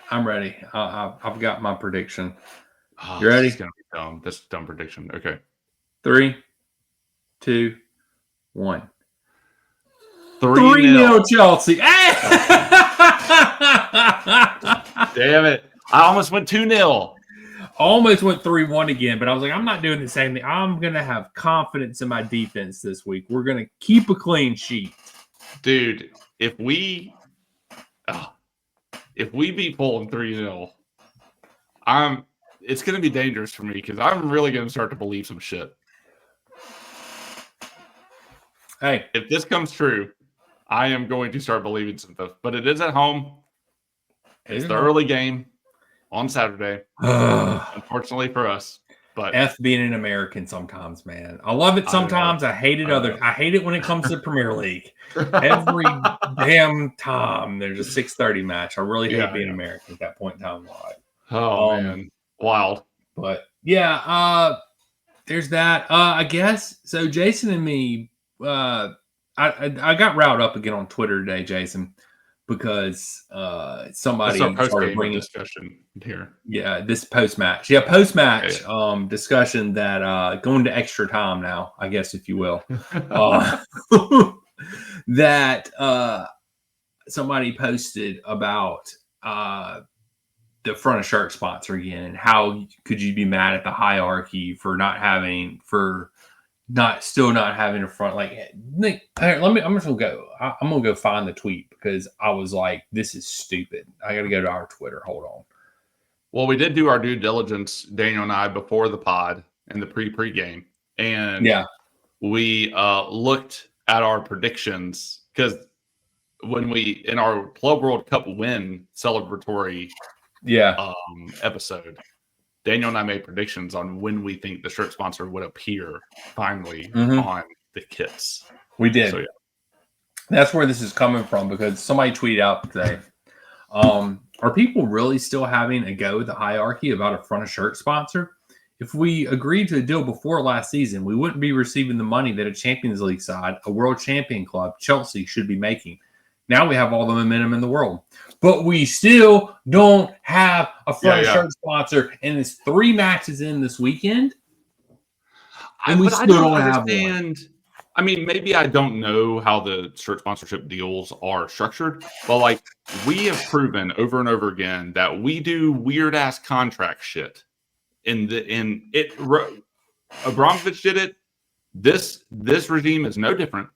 I've got my prediction. You ready? This is gonna be dumb. This is a dumb prediction. Okay. 3, 2, 1. 3-0 Chelsea. Damn it. I almost went 2-0. Almost went 3-1 again, but I was like, I'm not doing the same thing. I'm going to have confidence in my defense this week. We're going to keep a clean sheet. Dude, if we beat Fulham 3-0, it's going to be dangerous for me because I'm really going to start to believe some shit. Hey, if this comes true, I am going to start believing some stuff. But it is at home. It's the early game on Saturday. Unfortunately for us. But F being an American sometimes, man. I love it sometimes. I hate it I hate it when it comes to the Premier League. Every damn time there's a 6:30 match. I really hate being American at that point in time. Man. Wild. But yeah, there's that. I guess so. Jason and me, I got riled up again on Twitter today, Jason, because somebody started bringing discussion here. Yeah, this post match. Yeah, post match discussion that going to extra time now, I guess, if you will. That somebody posted about the front of shirt sponsor again, and how could you be mad at the hierarchy for not having a front? I'm just gonna go. I'm gonna go find the tweet because I was like, this is stupid. I got to go to our Twitter. Hold on. Well, we did do our due diligence, Daniel and I, before the pod and the pre-game, and we looked at our predictions because when we in our Club World Cup win celebratory episode, Daniel and I made predictions on when we think the shirt sponsor would appear finally on the kits. We did. So, that's where this is coming from, because somebody tweeted out today. Are people really still having a go at the hierarchy about a front of shirt sponsor? If we agreed to a deal before last season, we wouldn't be receiving the money that a Champions League side, a world champion club, Chelsea, should be making. Now we have all the momentum in the world, but we still don't have a front shirt sponsor, and it's 3 matches in this weekend, and we still don't have one. I mean, maybe I don't know how the shirt sponsorship deals are structured, but like we have proven over and over again that we do weird ass contract shit. Abramovich did it. This regime is no different.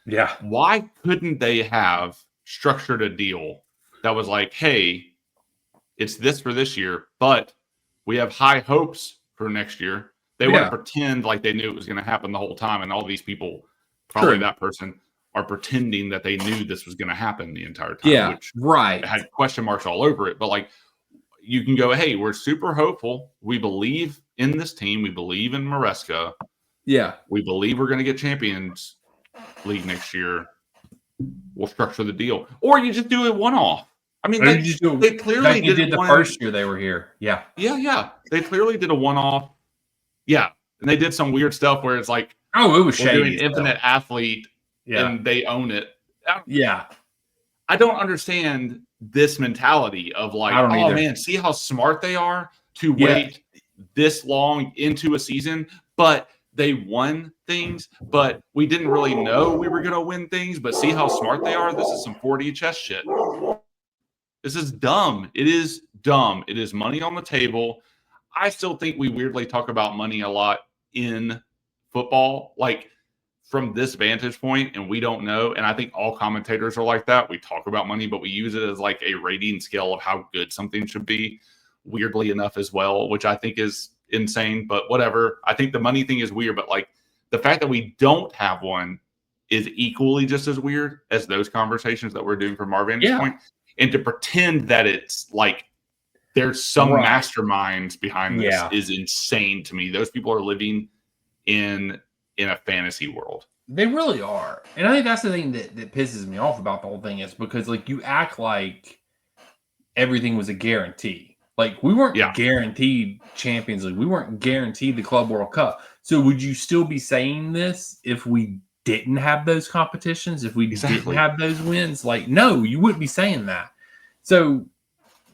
Yeah. Why couldn't they have structured a deal that was like, hey, it's this for this year, but we have high hopes for next year. They wouldn't pretend like they knew it was going to happen the whole time. And all these people, probably that person, are pretending that they knew this was going to happen the entire time. Yeah, which had question marks all over it. But like, you can go, hey, we're super hopeful. We believe in this team. We believe in Maresca. Yeah. We believe we're going to get Champions League next year. We'll structure the deal. Or you just do it one-off. I mean, they clearly did the first year they were here. Yeah. Yeah. They clearly did a one-off. Yeah. And they did some weird stuff where it's like, it was shady. We're doing Infinite Athlete and they own it. I don't understand this mentality of like, oh man, see how smart they are to wait this long into a season, but they won things, but we didn't really know we were going to win things, but see how smart they are? This is some 4D chess shit. This is dumb. It is dumb. It is money on the table. I still think we weirdly talk about money a lot in football, like from this vantage point, and we don't know. And I think all commentators are like that. We talk about money, but we use it as like a rating scale of how good something should be, weirdly enough as well, which I think is insane, but whatever. I think the money thing is weird, but like the fact that we don't have one is equally just as weird as those conversations that we're doing from our vantage point. And to pretend that it's like there's some masterminds behind this is insane to me. Those people are living in a fantasy world. They really are. And I think that's the thing that pisses me off about the whole thing, is because like you act like everything was a guarantee. Like we weren't guaranteed Champions League. We weren't guaranteed the Club World Cup. So would you still be saying this if we didn't have those competitions, if we didn't have those wins? Like, no, you wouldn't be saying that. So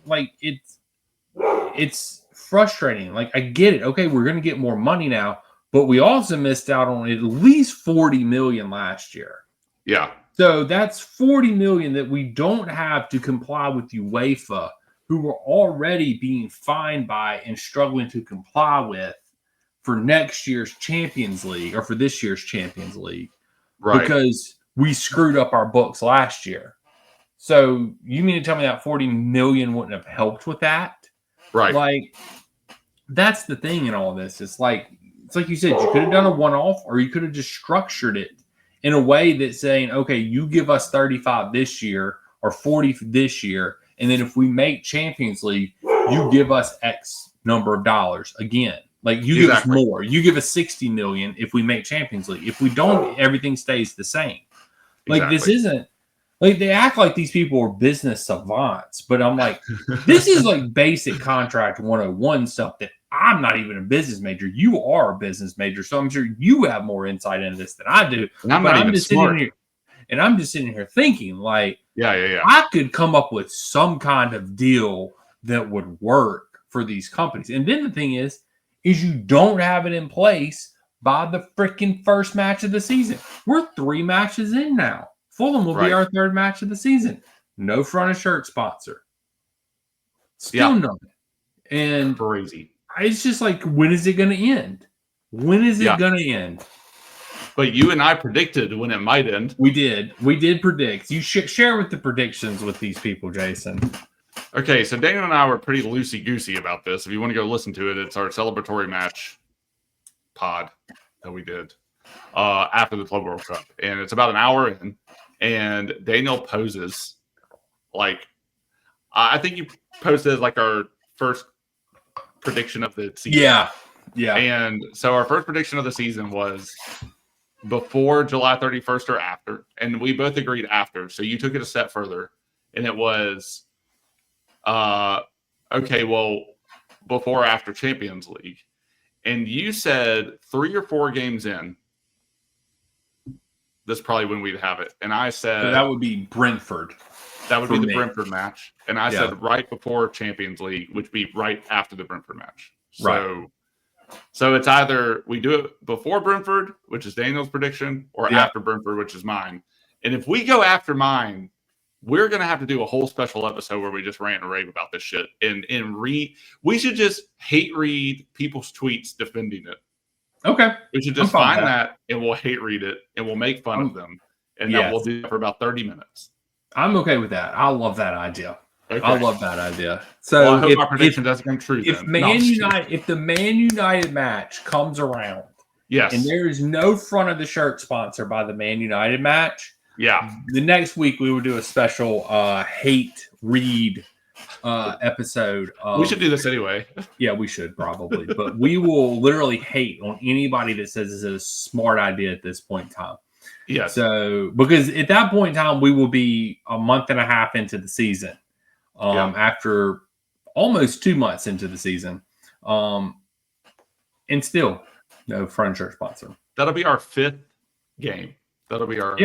like it's frustrating. Like I get it. Okay, we're going to get more money now, but we also missed out on at least $40 million last year. Yeah. So that's $40 million that we don't have to comply with UEFA, who were already being fined by and struggling to comply with for next year's Champions League, or for this year's Champions League, because we screwed up our books last year. So you mean to tell me that $40 million wouldn't have helped with that? Right. Like, that's the thing in all this. It's like you said, you could have done a one-off, or you could have just structured it in a way that's saying, okay, you give us 35 this year or 40 this year, and then if we make Champions League, you give us X number of dollars again. Like you give us more. You give us 60 million if we make Champions League. If we don't, everything stays the same. Like this isn't like they act like these people are business savants, but I'm like, this is like basic contract 101 stuff that I'm not even a business major. You are a business major, so I'm sure you have more insight into this than I do. And I'm just sitting here, and I'm just sitting here thinking, like, yeah, I could come up with some kind of deal that would work for these companies. And then the thing is you don't have it in place by the freaking first match of the season. We're 3 matches in now. Fulham will be our third match of the season. No front of shirt sponsor. Still none. And crazy. It's just like, when is it going to end? When is it going to end? But you and I predicted when it might end. We did. We did predict. You share with the predictions with these people, Jason. Okay, so Daniel and I were pretty loosey-goosey about this. If you want to go listen to it, it's our celebratory match pod that we did after the Club World Cup. And it's about an hour in. And Daniel poses like, I think you posted like our first prediction of the season. Yeah. And so our first prediction of the season was before July 31st or after. And we both agreed after. So you took it a step further. And it was, okay, well, before or after Champions League. And you said 3 or 4 games in, this is probably when we'd have it. And I said... So that would be Brentford. That would be the Brentford match. And I said right before Champions League, which would be right after the Brentford match. So it's either we do it before Brentford, which is Daniel's prediction, or after Brentford, which is mine. And if we go after mine, we're going to have to do a whole special episode where we just rant and rave about this shit. And we should just hate read people's tweets defending it. Okay. We should just find that and we'll hate read it and we'll make fun of them. And then we'll do it for about 30 minutes. I'm okay with that. I love that idea. Okay. I love that idea. So I hope my prediction doesn't come true. If the Man United match comes around, and there is no front of the shirt sponsor by the Man United match, the next week we will do a special hate read episode. We should do this anyway. Yeah, we should probably, but we will literally hate on anybody that says it's a smart idea at this point in time. Yeah. So because at that point in time we will be a month and a half into the season. After almost 2 months into the season, and still no front shirt sponsor. That'll be our 5th game. That'll be our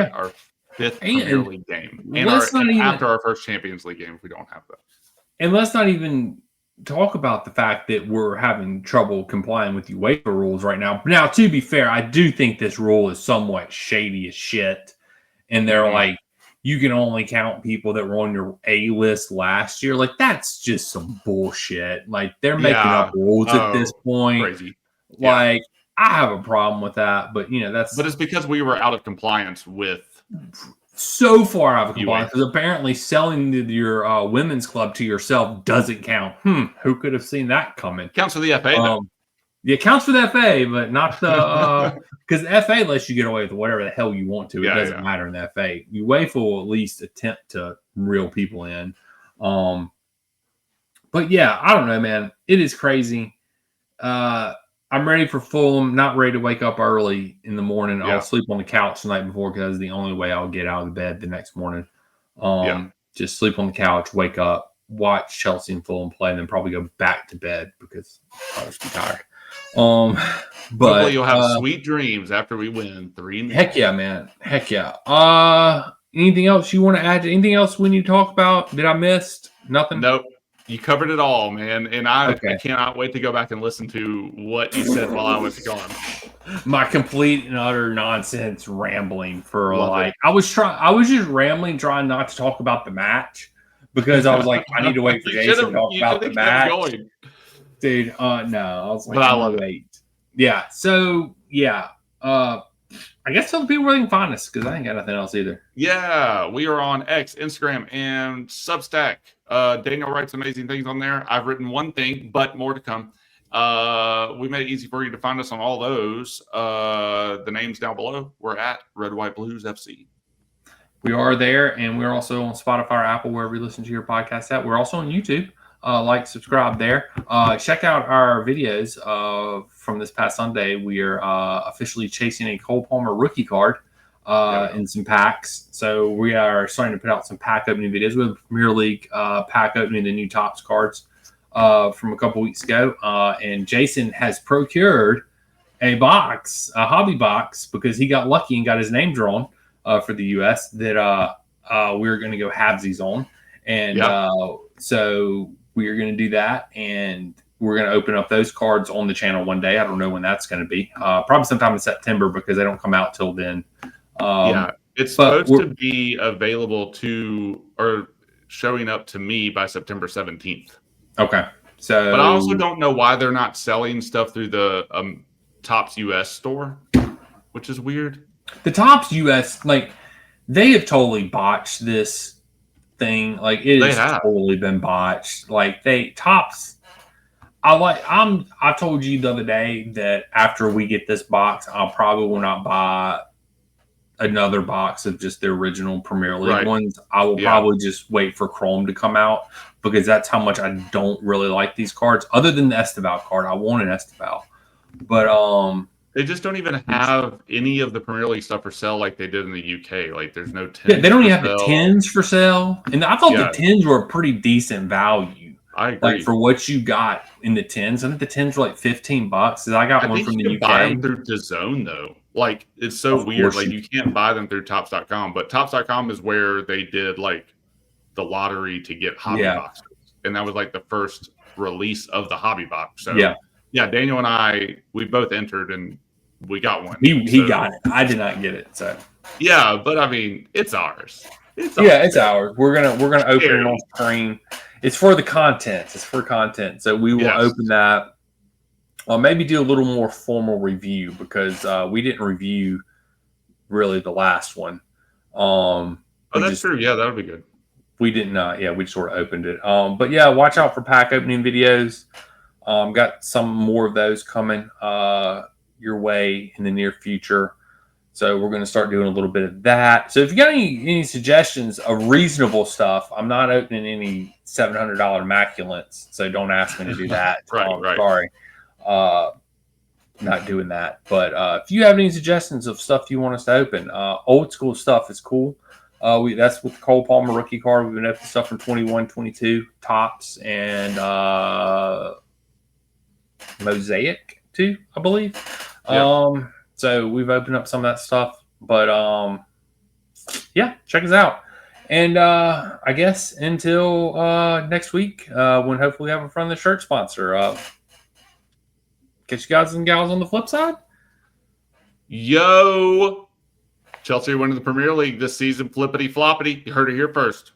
5th Premier League game, and after our first Champions League game, if we don't have that. And let's not even talk about the fact that we're having trouble complying with UEFA rules right now. Now, to be fair, I do think this rule is somewhat shady as shit, and they're like, you can only count people that were on your A list last year. Like, that's just some bullshit. Like, they're making up rules at this point. Crazy. Like, I have a problem with that, but that's. But it's because we were out of compliance with. So far out of compliance, because apparently selling your women's club to yourself doesn't count. Who could have seen that coming? Counts for the FA, though. Yeah, it counts for the FA, but not the because the FA lets you get away with whatever the hell you want to. It doesn't matter in the FA. UEFA will at least attempt to reel people in. But yeah, I don't know, man. It is crazy. I'm ready for Fulham. Not ready to wake up early in the morning. I'll sleep on the couch the night before because that's the only way I'll get out of bed the next morning. Just sleep on the couch, wake up, watch Chelsea and Fulham play, and then probably go back to bed because I'll just be tired. But hopefully you'll have sweet dreams after we win 3-0. Heck yeah, man. Heck yeah. Anything else you want to add? Anything else we need to talk about? Did I miss nothing? Nope. You covered it all, man. And I cannot wait to go back and listen to what you said while I was gone. My complete and utter nonsense rambling for I was just rambling, trying not to talk about the match because I was like, I need to wait for Jason to talk about the match. Dude, no, I was like, but I love it. Yeah. So I guess tell the people where they can find us because I ain't got nothing else either. Yeah, we are on X, Instagram, and Substack. Daniel writes amazing things on there. I've written one thing, but more to come. We made it easy for you to find us on all those. The names down below. We're at Red White Blues FC. We are there, and we're also on Spotify or Apple, wherever you listen to your podcast at. We're also on YouTube. Subscribe there. Check out our videos from this past Sunday. We are officially chasing a Cole Palmer rookie card in some packs. So we are starting to put out some pack opening videos. We have Premier League pack opening the new Topps cards from a couple weeks ago. And Jason has procured a hobby box, because he got lucky and got his name drawn for the U.S. that we're going to go halvesies on. And so we are going to do that, and we're going to open up those cards on the channel one day. I don't know when that's going to be. Probably sometime in September, because they don't come out till then. It's supposed to be available to or showing up to me by September 17th. Okay. So, but I also don't know why they're not selling stuff through the Topps US store, which is weird. The Topps US, like, they have totally botched this thing. Like, it has totally been botched. Like, Topps. I told you the other day that after we get this box, I'll probably will not buy another box of just the original Premier League ones. I will probably just wait for Chrome to come out, because that's how much I don't really like these cards. Other than the Esteval card, I want an Esteval, but they just don't even have any of the Premier League stuff for sale like they did in the UK. Like, there's no 10s. Yeah, they don't even have the 10s for sale, and I thought the 10s were a pretty decent value. I agree. Like, for what you got in the 10s, I think the 10s were like $15. I got one from the UK. Buy them through DAZN though. Like, it's so weird. Like, you can't buy them through Topps.com, but Topps.com is where they did like the lottery to get hobby boxes, and that was like the first release of the hobby box. So yeah, Daniel and we both entered and we got one. He got it. I did not get it. So yeah, but I mean, it's ours. It's ours. We're gonna open it on screen. It's for the content. It's for content. So we will open that. Maybe do a little more formal review, because we didn't review really the last one. That's true. Yeah, that would be good. We didn't. We sort of opened it. But yeah, watch out for pack opening videos. Got some more of those coming your way in the near future. So we're going to start doing a little bit of that. So if you got any suggestions of reasonable stuff, I'm not opening any $700 Immaculants, so don't ask me to do that. Right. Sorry. Not doing that. But if you have any suggestions of stuff you want us to open, old school stuff is cool. That's with the Cole Palmer rookie card. We've been opening stuff from 21, 22, Topps, and Mosaic too, I believe. Yeah. So we've opened up some of that stuff, but check us out. And I guess until next week, when hopefully we have a friendly shirt sponsor. Catch you guys and gals on the flip side. Yo, Chelsea are winning the Premier League this season. Flippity floppity. You heard it here first.